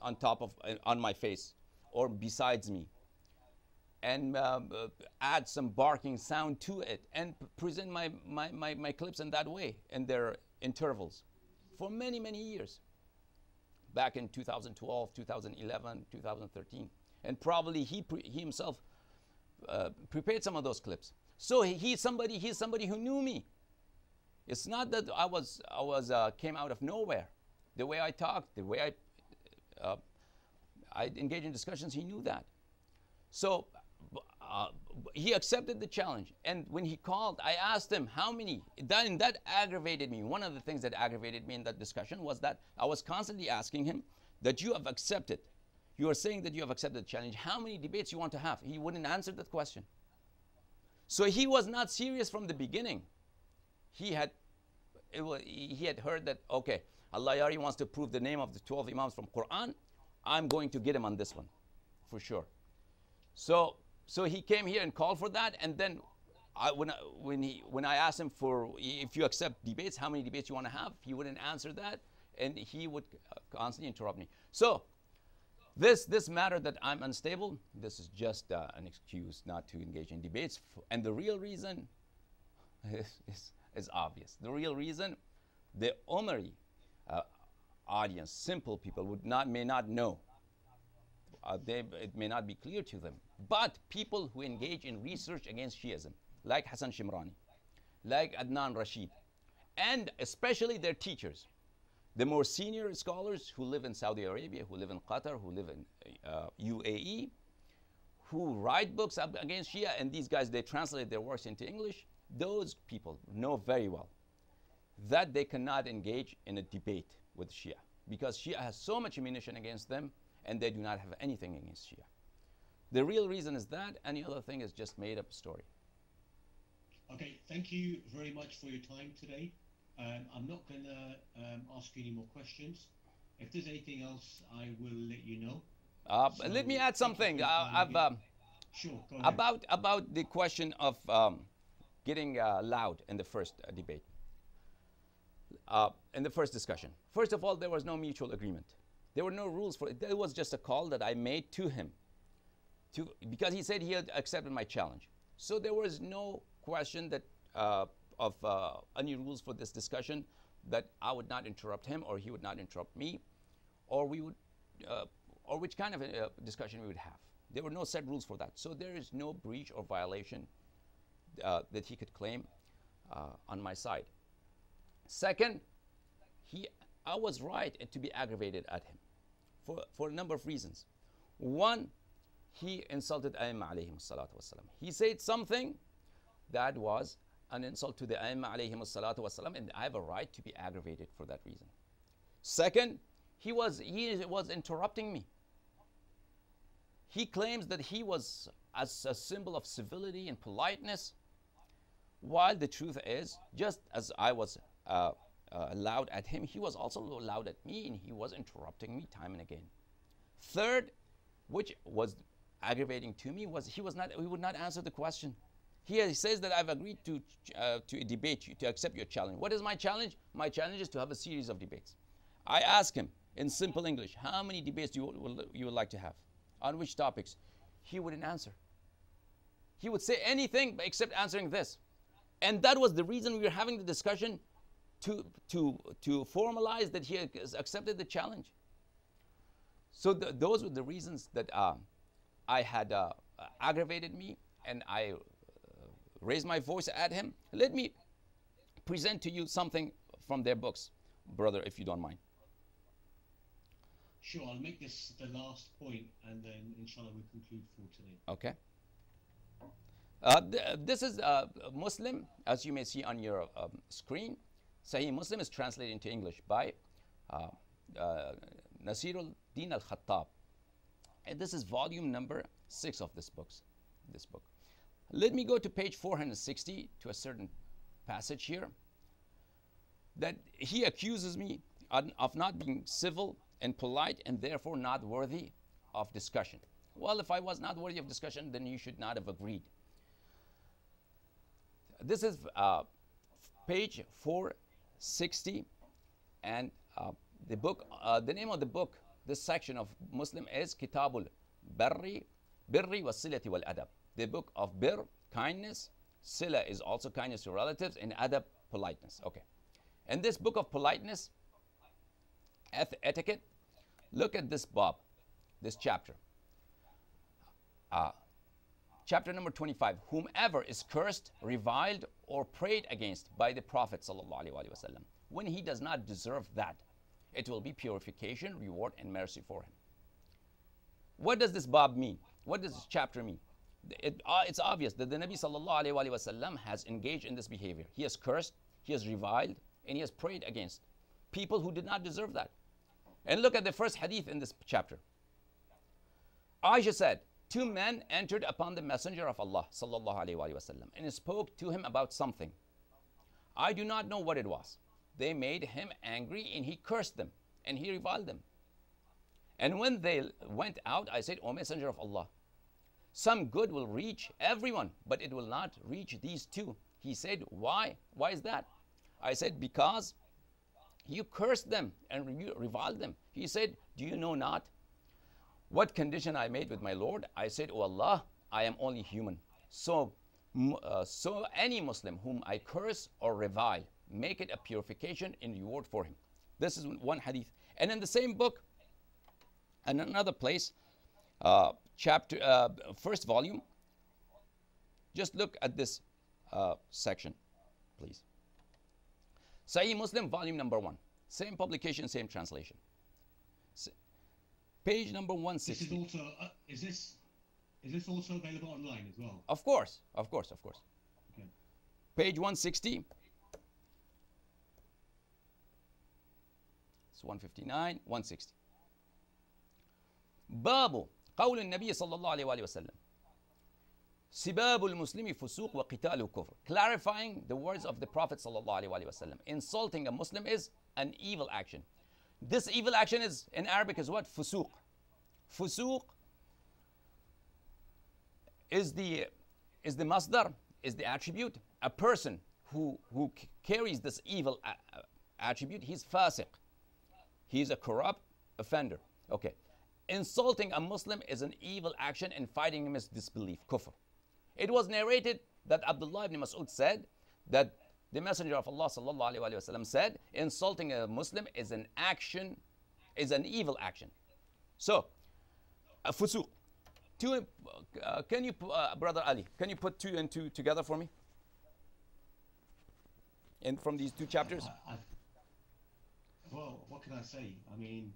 on my face or besides me, and add some barking sound to it, and present my clips in that way, in their intervals, for many, many years, back in 2012, 2011, 2013. And probably he himself prepared some of those clips. So he's somebody who knew me. It's not that I came out of nowhere. The way I talked, the way I engaged in discussions, he knew that. So he accepted the challenge. And when he called, I asked him how many, and that aggravated me. One of the things that aggravated me in that discussion was that I was constantly asking him that you are saying that you have accepted the challenge. How many debates you want to have? He wouldn't answer that question. So he was not serious from the beginning. He had heard that, okay, Allah Yari wants to prove the name of the 12 Imams from Qur'an. I'm going to get him on this one, for sure. So he came here and called for that, and then when I asked him if you accept debates, how many debates you want to have, he wouldn't answer that, and he would constantly interrupt me. So this matter that I'm unstable, this is just an excuse not to engage in debates, and the real reason is obvious. The real reason, the Omari audience, simple people may not know. It may not be clear to them. But people who engage in research against Shiism, like Hassan Shimrani, like Adnan Rashid, and especially their teachers, the more senior scholars who live in Saudi Arabia, who live in Qatar, who live in UAE, who write books against Shia, and these guys, they translate their works into English, those people know very well that they cannot engage in a debate with Shia, because Shia has so much ammunition against them, and they do not have anything against Shia. The real reason is that, and the other thing is just made up story. Okay, thank you very much for your time today. I'm not going to ask you any more questions. If there's anything else, I will let you know. Let me add something. Sure, go ahead. About the question of getting loud in the first debate, in the first discussion. First of all, there was no mutual agreement. There were no rules for it. It was just a call that I made to him, because he said he had accepted my challenge. So there was no question that of any rules for this discussion. that I would not interrupt him or he would not interrupt me, or we would, or which kind of a discussion we would have. There were no set rules for that. So there is no breach or violation that he could claim on my side. Second, I was right to be aggravated at him for a number of reasons. One, he insulted Imamah alaihimussalam. He said something that was an insult to the Imamah alaihimussalam, and I have a right to be aggravated for that reason. Second, he was interrupting me. He claims that he was as a symbol of civility and politeness, while the truth is, just as I was loud at him, he was also loud at me, and he was interrupting me time and again. Third, which was aggravating to me, was he would not answer the question. He says that I've agreed to debate you, to accept your challenge. What is my challenge? My challenge is to have a series of debates. I ask him in simple English, how many debates you would like to have? On which topics? He wouldn't answer. He would say anything except answering this. And that was the reason we were having the discussion to formalize that he accepted the challenge. So those were the reasons that I had aggravated me, and I raised my voice at him. Let me present to you something from their books, brother, if you don't mind. Sure, I'll make this the last point, and then inshallah we'll conclude for today. Okay. This is Muslim, as you may see on your screen. Sahih Muslim is translated into English by Nasiruddin al-Khattab. And this is volume number 6 of this book. Let me go to page 460 to a certain passage here that he accuses me of not being civil and polite and therefore not worthy of discussion. Well, if I was not worthy of discussion, then you should not have agreed. This is page 460, and the book, the name of the book, this section of Muslim is Kitabul Birri wa Silati wal Adab. The book of Bir, kindness, Sila is also kindness to relatives, and Adab, politeness. Okay. And this book of politeness, etiquette, look at this bab, this chapter. Chapter number 25. Whomever is cursed, reviled, or prayed against by the Prophet ﷺ, when he does not deserve that, it will be purification, reward, and mercy for him. What does this bab mean? What does this chapter mean? It's obvious that the Nabi ﷺ has engaged in this behavior. He has cursed, he has reviled, and he has prayed against people who did not deserve that. And look at the first hadith in this chapter. Aisha said, 2 men entered upon the Messenger of Allah ﷺ and spoke to him about something. I do not know what it was. They made him angry, and he cursed them, and he reviled them. And when they went out, I said, O Messenger of Allah, some good will reach everyone, but it will not reach these 2. He said, why? Why is that? I said, because you cursed them and reviled them. He said, do you know not what condition I made with my Lord? I said, O Allah, I am only human. So any Muslim whom I curse or revile, make it a purification in reward for him. This is one hadith. And in the same book, in another place, first volume, just look at this section, please. Sahih Muslim, volume number 1. Same publication, same translation. Page number 160. This is also, is this also available online as well? Of course, of course, of course. Okay. Page 160. It's 159, 160. Babu قول النبي صلى الله عليه وآله وسلم سباب المسلم فسوق وقتاله كفر. Clarifying the words of the Prophet صلى الله عليه وآله وسلم. Insulting a Muslim is an evil action. This evil action is in Arabic is what? Fusuq. Fusuq is the masdar, is the attribute. A person who carries this evil attribute, he's fasiq. He's a corrupt offender. Okay. Insulting a Muslim is an evil action, and fighting him is disbelief, kufr. It was narrated that Abdullah ibn Mas'ud said that the Messenger of Allah sallallahu alaihi wasallam said, insulting a Muslim is an action, is an evil action. So, fusuq. Can you, Brother Ali, can you put 2 and 2 together for me? And from these 2 chapters? Well, what can I say? I mean,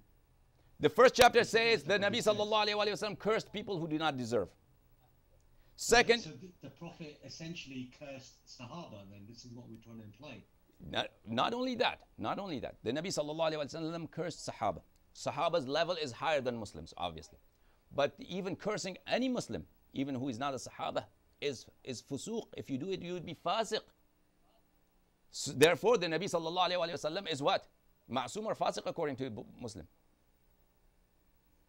the first chapter says the Nabi sallallahu alaihi wasallam cursed people who do not deserve. Second, so the Prophet essentially cursed Sahaba, then this is what we're trying to imply. Not only that, the Nabi sallallahu alaihi wasallam cursed Sahaba. Sahaba's level is higher than Muslims, obviously. But even cursing any Muslim, even who is not a Sahaba, is fusuq. If you do it, you would be fasiq. So therefore, the Nabi sallallahu alaihi wasallam is what? Ma'soom or fasiq according to Muslim.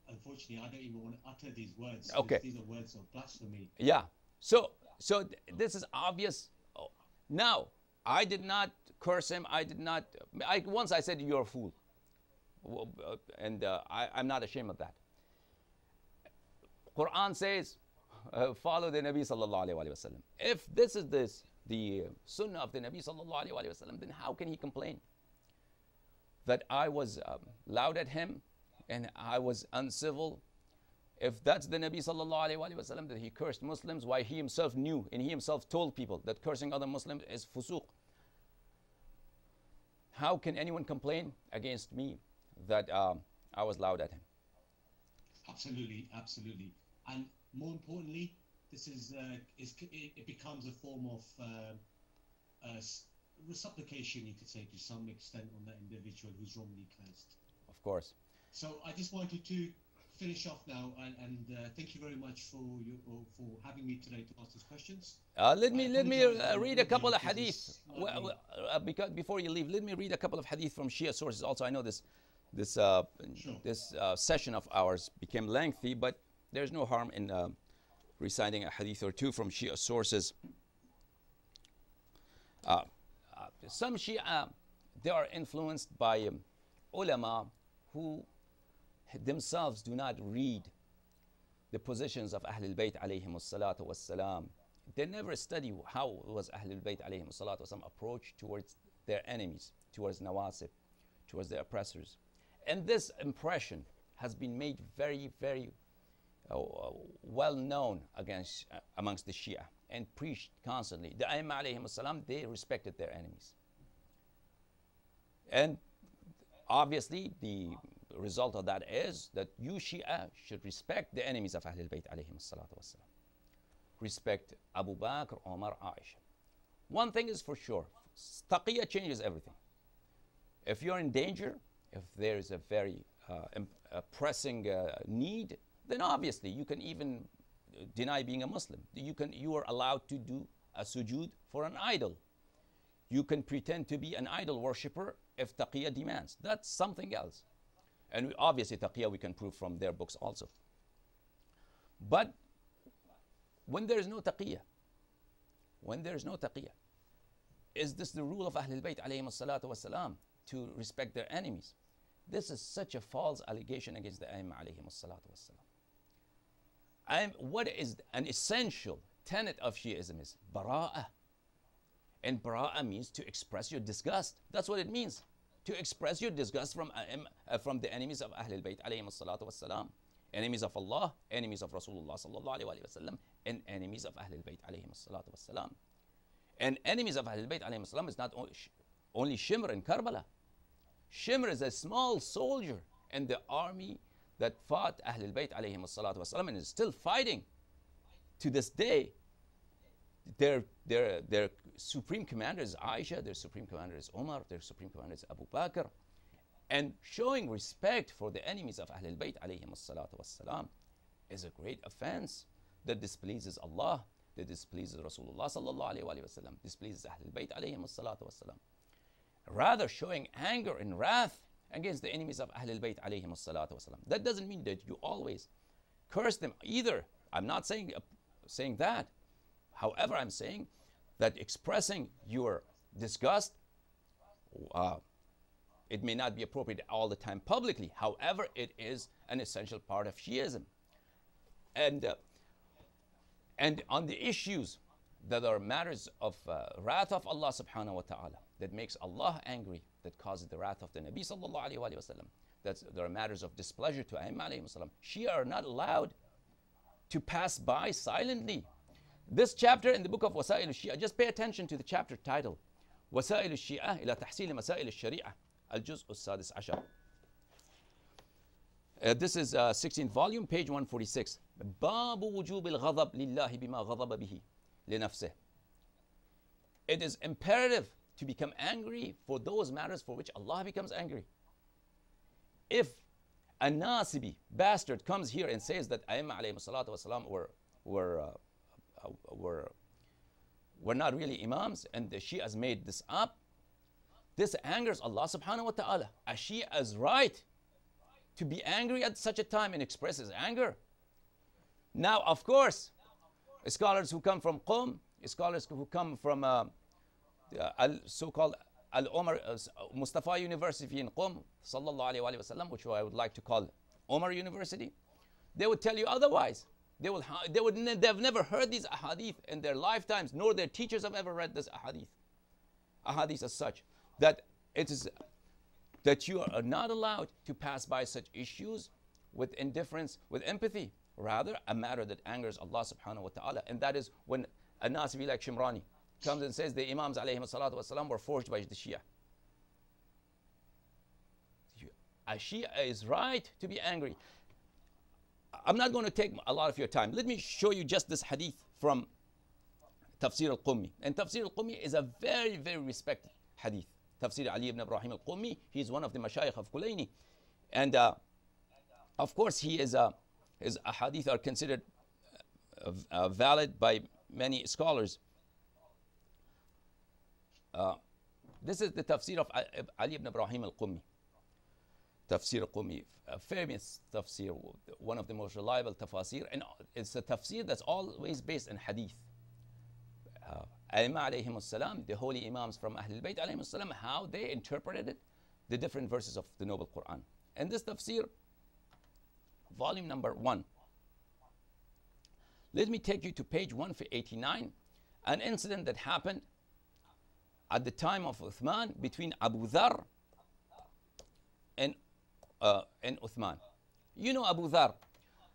Unfortunately, I don't even want to utter these words. Okay. These are words of blasphemy. Yeah. So this is obvious. Now, I did not curse him. Once I said, you're a fool. And I'm not ashamed of that. Qur'an says, follow the Nabi sallallahu alaihi wasallam. If this is the Sunnah of the Nabi sallallahu alaihi wasallam, then how can he complain that I was loud at him and I was uncivil? If that's the Nabi sallallahu alaihi wasallam, that he cursed Muslims, why he himself knew and he himself told people that cursing other Muslims is fusuq. How can anyone complain against me that I was loud at him? Absolutely, absolutely. And more importantly, this is it becomes a form of supplication, you could say, to some extent, on that individual who's wrongly cursed. Of course. So I just wanted to finish off now, and thank you very much for having me today to ask these questions. Let me read a couple of hadith. Because before you leave, let me read a couple of hadith from Shia sources. Also, I know this session of ours became lengthy, but there's no harm in reciting a hadith or 2 from Shia sources. Some Shia, they are influenced by ulama who themselves do not read the positions of AhlulBait alaihimussalam. They never study how was AhlulBait alaihimussalam approach towards their enemies, towards nawasib, towards their oppressors. And this impression has been made very, very well known amongst the Shia and preached constantly. The Imamah alaihimussalam, they respected their enemies. And obviously, the result of that is that you Shia should respect the enemies of AhlulBait alaihimussalam. Respect Abu Bakr, Omar, Aisha. One thing is for sure, taqiyya changes everything. If you're in danger, if there is a very pressing need, then obviously you can even deny being a Muslim. You are allowed to do a sujood for an idol. You can pretend to be an idol worshipper if taqiyya demands. That's something else. And obviously taqiyya we can prove from their books also. But when there is no taqiyya, is this the rule of AhlulBait alaihimussalam to respect their enemies? This is such a false allegation against the Imamah alaihimussalam. What is an essential tenet of Shiism is bara'ah. And bara'ah means to express your disgust. That's what it means. To express your disgust from the enemies of AhlulBait alaihimussalam. Enemies of Allah, enemies of Rasulullah sallallahu alaihi wasallam, and enemies of AhlulBait alaihimussalam. And enemies of AhlulBait alaihimussalam is not only Shimr and Karbala. Shimr is a small soldier in the army that fought AhlulBait alaihimussalam and is still fighting to this day. Their supreme commander is Aisha, their supreme commander is Omar, their supreme commander is Abu Bakr. And showing respect for the enemies of AhlulBait alaihimussalam is a great offense that displeases Allah, that displeases Rasulullah sallallahu alaihi wasallam, displeases AhlulBait alaihimussalam. Rather showing anger and wrath against the enemies of AhlulBait alaihimussalam. That doesn't mean that you always curse them either. I'm not saying that. However, I'm saying that expressing your disgust, it may not be appropriate all the time publicly. However, it is an essential part of Shiism. And on the issues that are matters of wrath of Allah subhanahu wa ta'ala, that makes Allah angry, that causes the wrath of the Nabi sallallahu alayhi wa sallam, that there are matters of displeasure to Imamah alaihimussalam, Shia are not allowed to pass by silently. This chapter in the book of Wasail al-Shia, just pay attention to the chapter title, Wasail al-Shia ila tahsil masail al-Shari'ah, al-Juz' al-Sadis Ashar. This is 16th volume, page 146. Babu wujub al-ghadab lillahi bima ghadaba bihi li nafsih. It is imperative to become angry for those matters for which Allah becomes angry. If a nasibi bastard comes here and says that Imamah alaihimussalam were not really imams and the Shias made this up, this angers Allah subhanahu wa ta'ala. A Shia is right to be angry at such a time and express his anger. Now, of course, scholars who come from Qom, scholars who come from so-called Omar Mustafa University in Qom, sallallahu alayhi wa sallam, which I would like to call Omar University, they would tell you otherwise. They've never heard these ahadith in their lifetimes, nor their teachers have ever read this ahadith. Ahadith as such, that it is that you are not allowed to pass by such issues with indifference, with empathy. Rather, a matter that angers Allah subhanahu wa ta'ala. And that is when a Nasibi like Shimrani comes and says the Imams alaihimussalam were forged by the Shia. A Shia is right to be angry. I'm not going to take a lot of your time. Let me show you just this hadith from Tafsir al-Qummi. And Tafsir al-Qummi is a very, very respected hadith. Tafsir Ali ibn Ibrahim al-Qummi, he's one of the mashayikh of Kulaini. And of course, his ahadith are considered valid by many scholars. This is the tafsir of Ali ibn Ibrahim al-Qummi. Tafsir al-Qummi, a famous tafsir, one of the most reliable tafsir, and it's a tafsir that's always based on hadith. Imamah alaihimussalam, the holy imams from AhlulBait alaihimussalam, how they interpreted the different verses of the noble Qur'an. And this tafsir, volume number 1. Let me take you to page 189, an incident that happened at the time of Uthman between Abu Dhar and Uthman. You know Abu Dhar.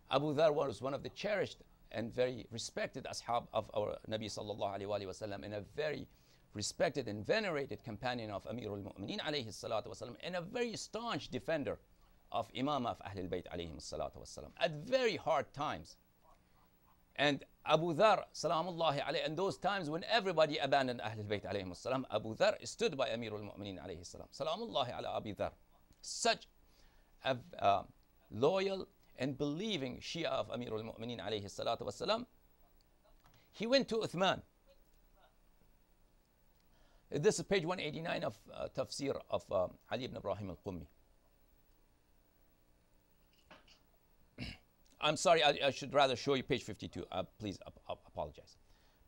Abu Dhar was one of the cherished and very respected ashab of our Nabi sallallahu alayhi wa sallam, and a very respected and venerated companion of Amirul Mu'mineen alayhi salatu wasalam, and a very staunch defender of Imamah of AhlulBait alaihimussalatu wassalam at very hard times. And Abu Dhar, salamullahi alayhi, in those times when everybody abandoned AhlulBait alaihimussalam, Abu Dhar stood by Amirul Mu'mineen alayhi salam. Salamullahi ala Abu Dhar. Such a loyal and believing Shia of Amirul Mu'mineen alayhi salatu wassalam. He went to Uthman. This is page 189 of tafsir of Ali ibn Ibrahim al-Qummi. I'm sorry, I should rather show you page 52. Please apologize.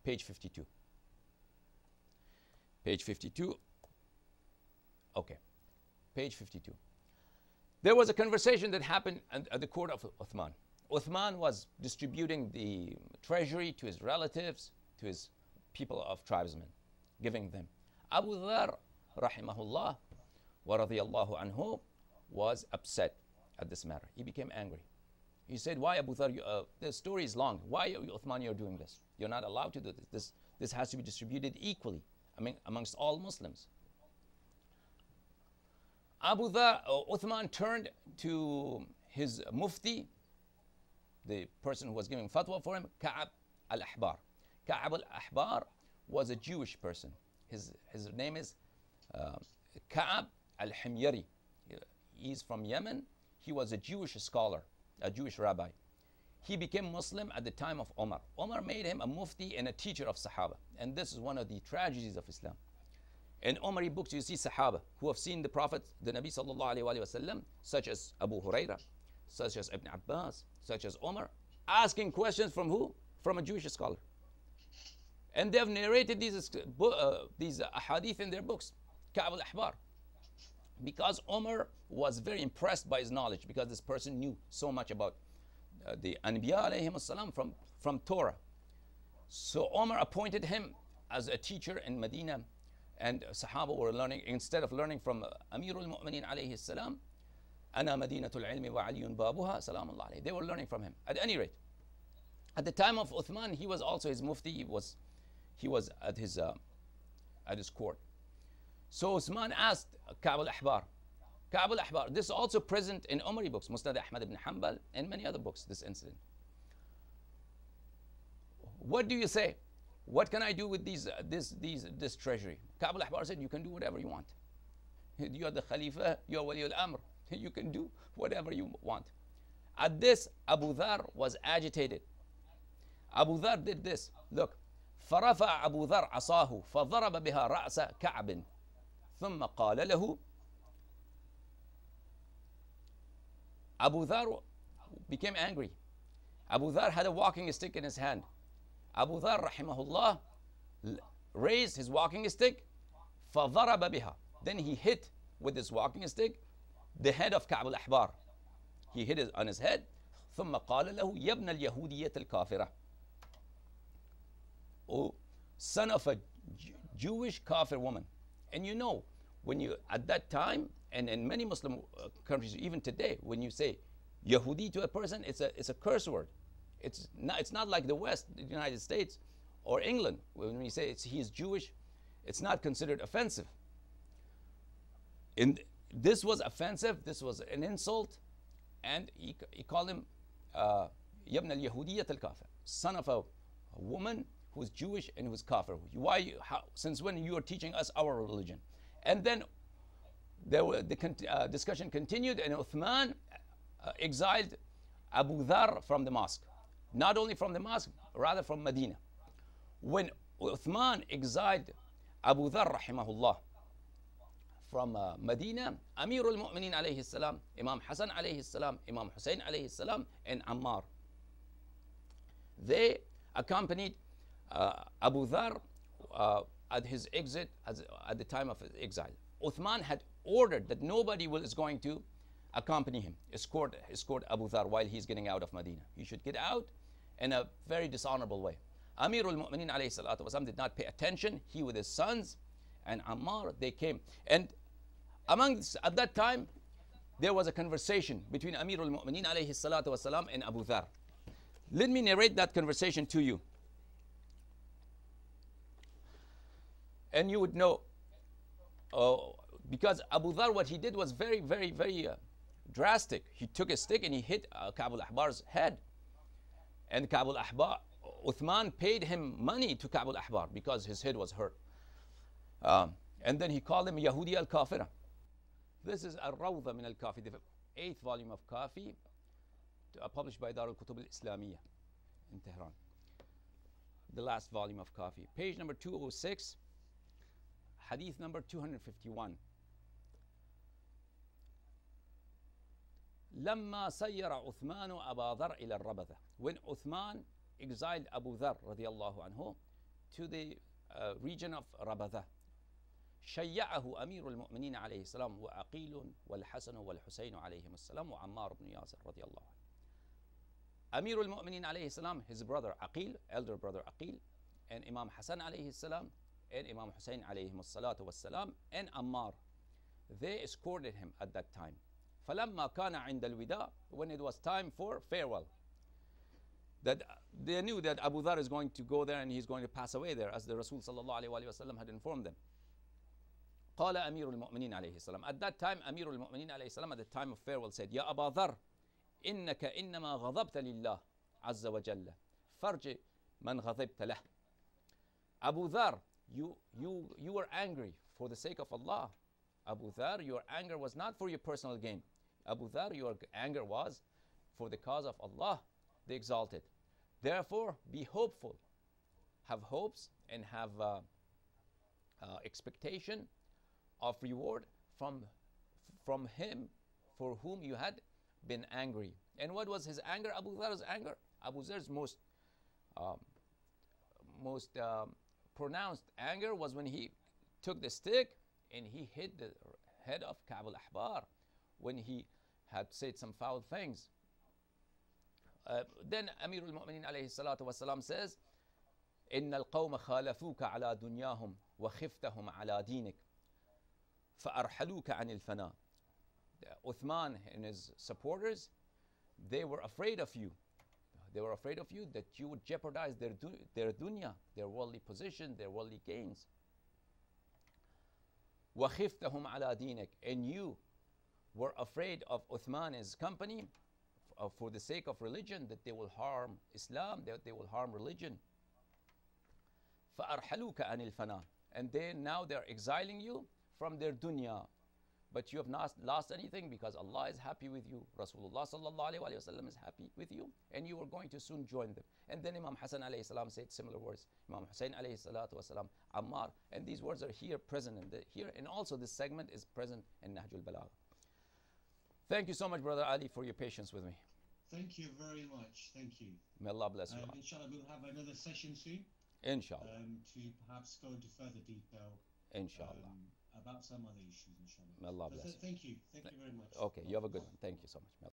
Page 52. Page 52. Okay. Page 52. There was a conversation that happened at the court of Uthman. Uthman was distributing the treasury to his relatives, to his people of tribesmen, giving them. Abu Dhar, rahimahullah, wa radiyallahu anhu, was upset at this matter. He became angry. He said, why Abu Dhar, the story is long. Why, Uthman, you're doing this? You're not allowed to do this. This has to be distributed equally amongst all Muslims. Abu Dhar, Uthman turned to his mufti, the person who was giving fatwa for him, Ka'ab al-Ahbar. Ka'ab al-Ahbar was a Jewish person. His name is Ka'ab al-Himyari. He's from Yemen. He was a Jewish scholar, a Jewish rabbi. He became Muslim at the time of Omar. Omar made him a mufti and a teacher of Sahaba. And this is one of the tragedies of Islam. In Omari books, you see Sahaba who have seen the Prophet, the Nabi sallallahu alayhi wa sallam, such as Abu Huraira, such as Ibn Abbas, such as Omar, asking questions from who? From a Jewish scholar. And they have narrated these ahadith in their books, Ka'ab al-Ahbar. Because Omar was very impressed by his knowledge, because this person knew so much about the Anbiya alayhimussalam from Torah. So Omar appointed him as a teacher in Medina, and Sahaba were learning, instead of learning from Amirul Mu'mineen alayhi salam, Ana Madinatul Ilmi wa Aliyun Babuha, Salamullah alayhi. They were learning from him. At any rate, at the time of Uthman, he was also his mufti. He was at his court. So Uthman asked Ka'b al-Ahbar. Ka'b al-Ahbar. This is also present in Umari books, Musnad Ahmad ibn Hanbal, and many other books. This incident. What do you say? What can I do with this treasury? Ka'b al-Ahbar said, you can do whatever you want. You are the Khalifa. You are Wali al-Amr. You can do whatever you want. At this, Abu Dhar was agitated. Abu Dhar did this. Look. فرفع أبو ذر عصاه فضرب بها رأس كعب ثم قال له. Abu Dhar became angry. Abu Dhar had a walking stick in his hand. Abu Dhar rahimahullah raised his walking stick فضرب بها. Then he hit with his walking stick the head of Ka'b al-Ahbar. He hit it on his head. ثم قال له يا ابن اليهودية الكافرة. Oh, son of a Jewish kafir woman. And you know, when you, at that time, and in many Muslim countries, even today, when you say Yahudi to a person, it's a curse word. It's not like the West, the United States, or England. When we say he is Jewish, it's not considered offensive. This was offensive, this was an insult, and he called him Yabna al-Yahudiyyat al-Kafir, son of a woman who was Jewish and who was kafir. Why? How? Since when you are teaching us our religion? And then the discussion continued, and Uthman exiled Abu Dhar from the mosque. Not only from the mosque, rather from Medina. When Uthman exiled Abu Dhar rahimahullah from Medina, Amirul Mu'mineen alayhi salam, Imam Hassan alayhi salam, Imam Hussein alayhi salam, and Ammar, they accompanied Abu Dhar at his exit, at the time of his exile. Uthman had ordered that nobody is going to accompany him, escort Abu Dhar while he's getting out of Medina. He should get out in a very dishonorable way. Amirul Mu'mineen alayhi salatu wasalam did not pay attention. He with his sons and Ammar, they came. And at that time, there was a conversation between Amirul Mu'mineen alayhi salatu wasalam and Abu Dhar. Let me narrate that conversation to you. And you would know, because Abu Dhar, what he did was very, very, very drastic. He took a stick and he hit Ka'b al-Ahbar's head. And Ka'b al-Ahbar, Uthman paid him money to Ka'b al-Ahbar because his head was hurt. And then he called him Yahudi al-Kafira. This is Al-Rawda min al-Kafi, the 8th volume of Kafi, published by Dar al-Kutub al-Islamiyya in Tehran. The last volume of Kafi. Page number 206. Hadith number 251. لما سير عثمان أبا ذر إلى الربذة. When Uthman exiled Abu Dhar radiallahu anhu to the region of Rabadha, شيعه أمير المؤمنين عليه السلام وعقيل والحسن والحسين عليهmussalam وعمار بن ياسر رضي الله عنه. Amir al-Mu'mineen alayhi salam, his brother Aqil, elder brother Aqil, and Imam Hassan alayhi salam, and Imam Hussein alayhimussalatu wassalam, and Ammar, they escorted him at that time. فَلَمَّا كَانَ عِنْدَ الْوِدَاءِ, when it was time for farewell, that they knew that Abu Dhar is going to go there and he's going to pass away there, as the Rasul sallallahu alayhi wa sallam had informed them. قال أمير المؤمنين عليه السلام. At that time, Amir al-Mu'mineen alayhi salam, at the time of farewell, said, يا أبا ذر إنك إنما غضبت لله عز وجل فرج من غضبت له. Abu Dhar, you were angry for the sake of Allah. Abu Dhar, your anger was not for your personal gain. Abu Dhar, your anger was for the cause of Allah, the Exalted. Therefore, be hopeful. Have hopes and have expectation of reward from him for whom you had been angry. And what was his anger? Abu Dhar's anger. Abu Dhar's most pronounced anger was when he took the stick and he hit the head of Ka'b al-Ahbar when he had said some foul things. Then Amir al-Mu'mineen alayhi salatu wasalam says, إن القوم خالفوك على دنياهم وخفتهم على دينك فأرحلوك عن الفناء. Uthman and his supporters, they were afraid of you. They were afraid of you that you would jeopardize their dunya, their worldly position, their worldly gains. وَخِفْتَهُمْ عَلَى دِينِكَ. And you were afraid of Uthman and his company for the sake of religion, that they will harm Islam, that they will harm religion. فَأَرْحَلُوكَ عَنِ الْفَنَاءِ. And then now they're exiling you from their dunya. But you have not lost anything, because Allah is happy with you. Rasulullah sallallahu alayhi wa sallam is happy with you, and you are going to soon join them. And then Imam Hassan alayhi salam said similar words. Imam Hussein alayhi salatu wasalam, Ammar. And these words are here present in here, and also this segment is present in Nahjul Balagha. Thank you so much, Brother Ali, for your patience with me. Thank you very much. Thank you. May Allah bless you. Inshallah, we'll have another session soon. Inshallah. To perhaps go into further detail. Inshallah. About some other issues, inshallah. May Allah bless you. Thank you. Thank you very much. Okay, you have a good one. Thank you so much.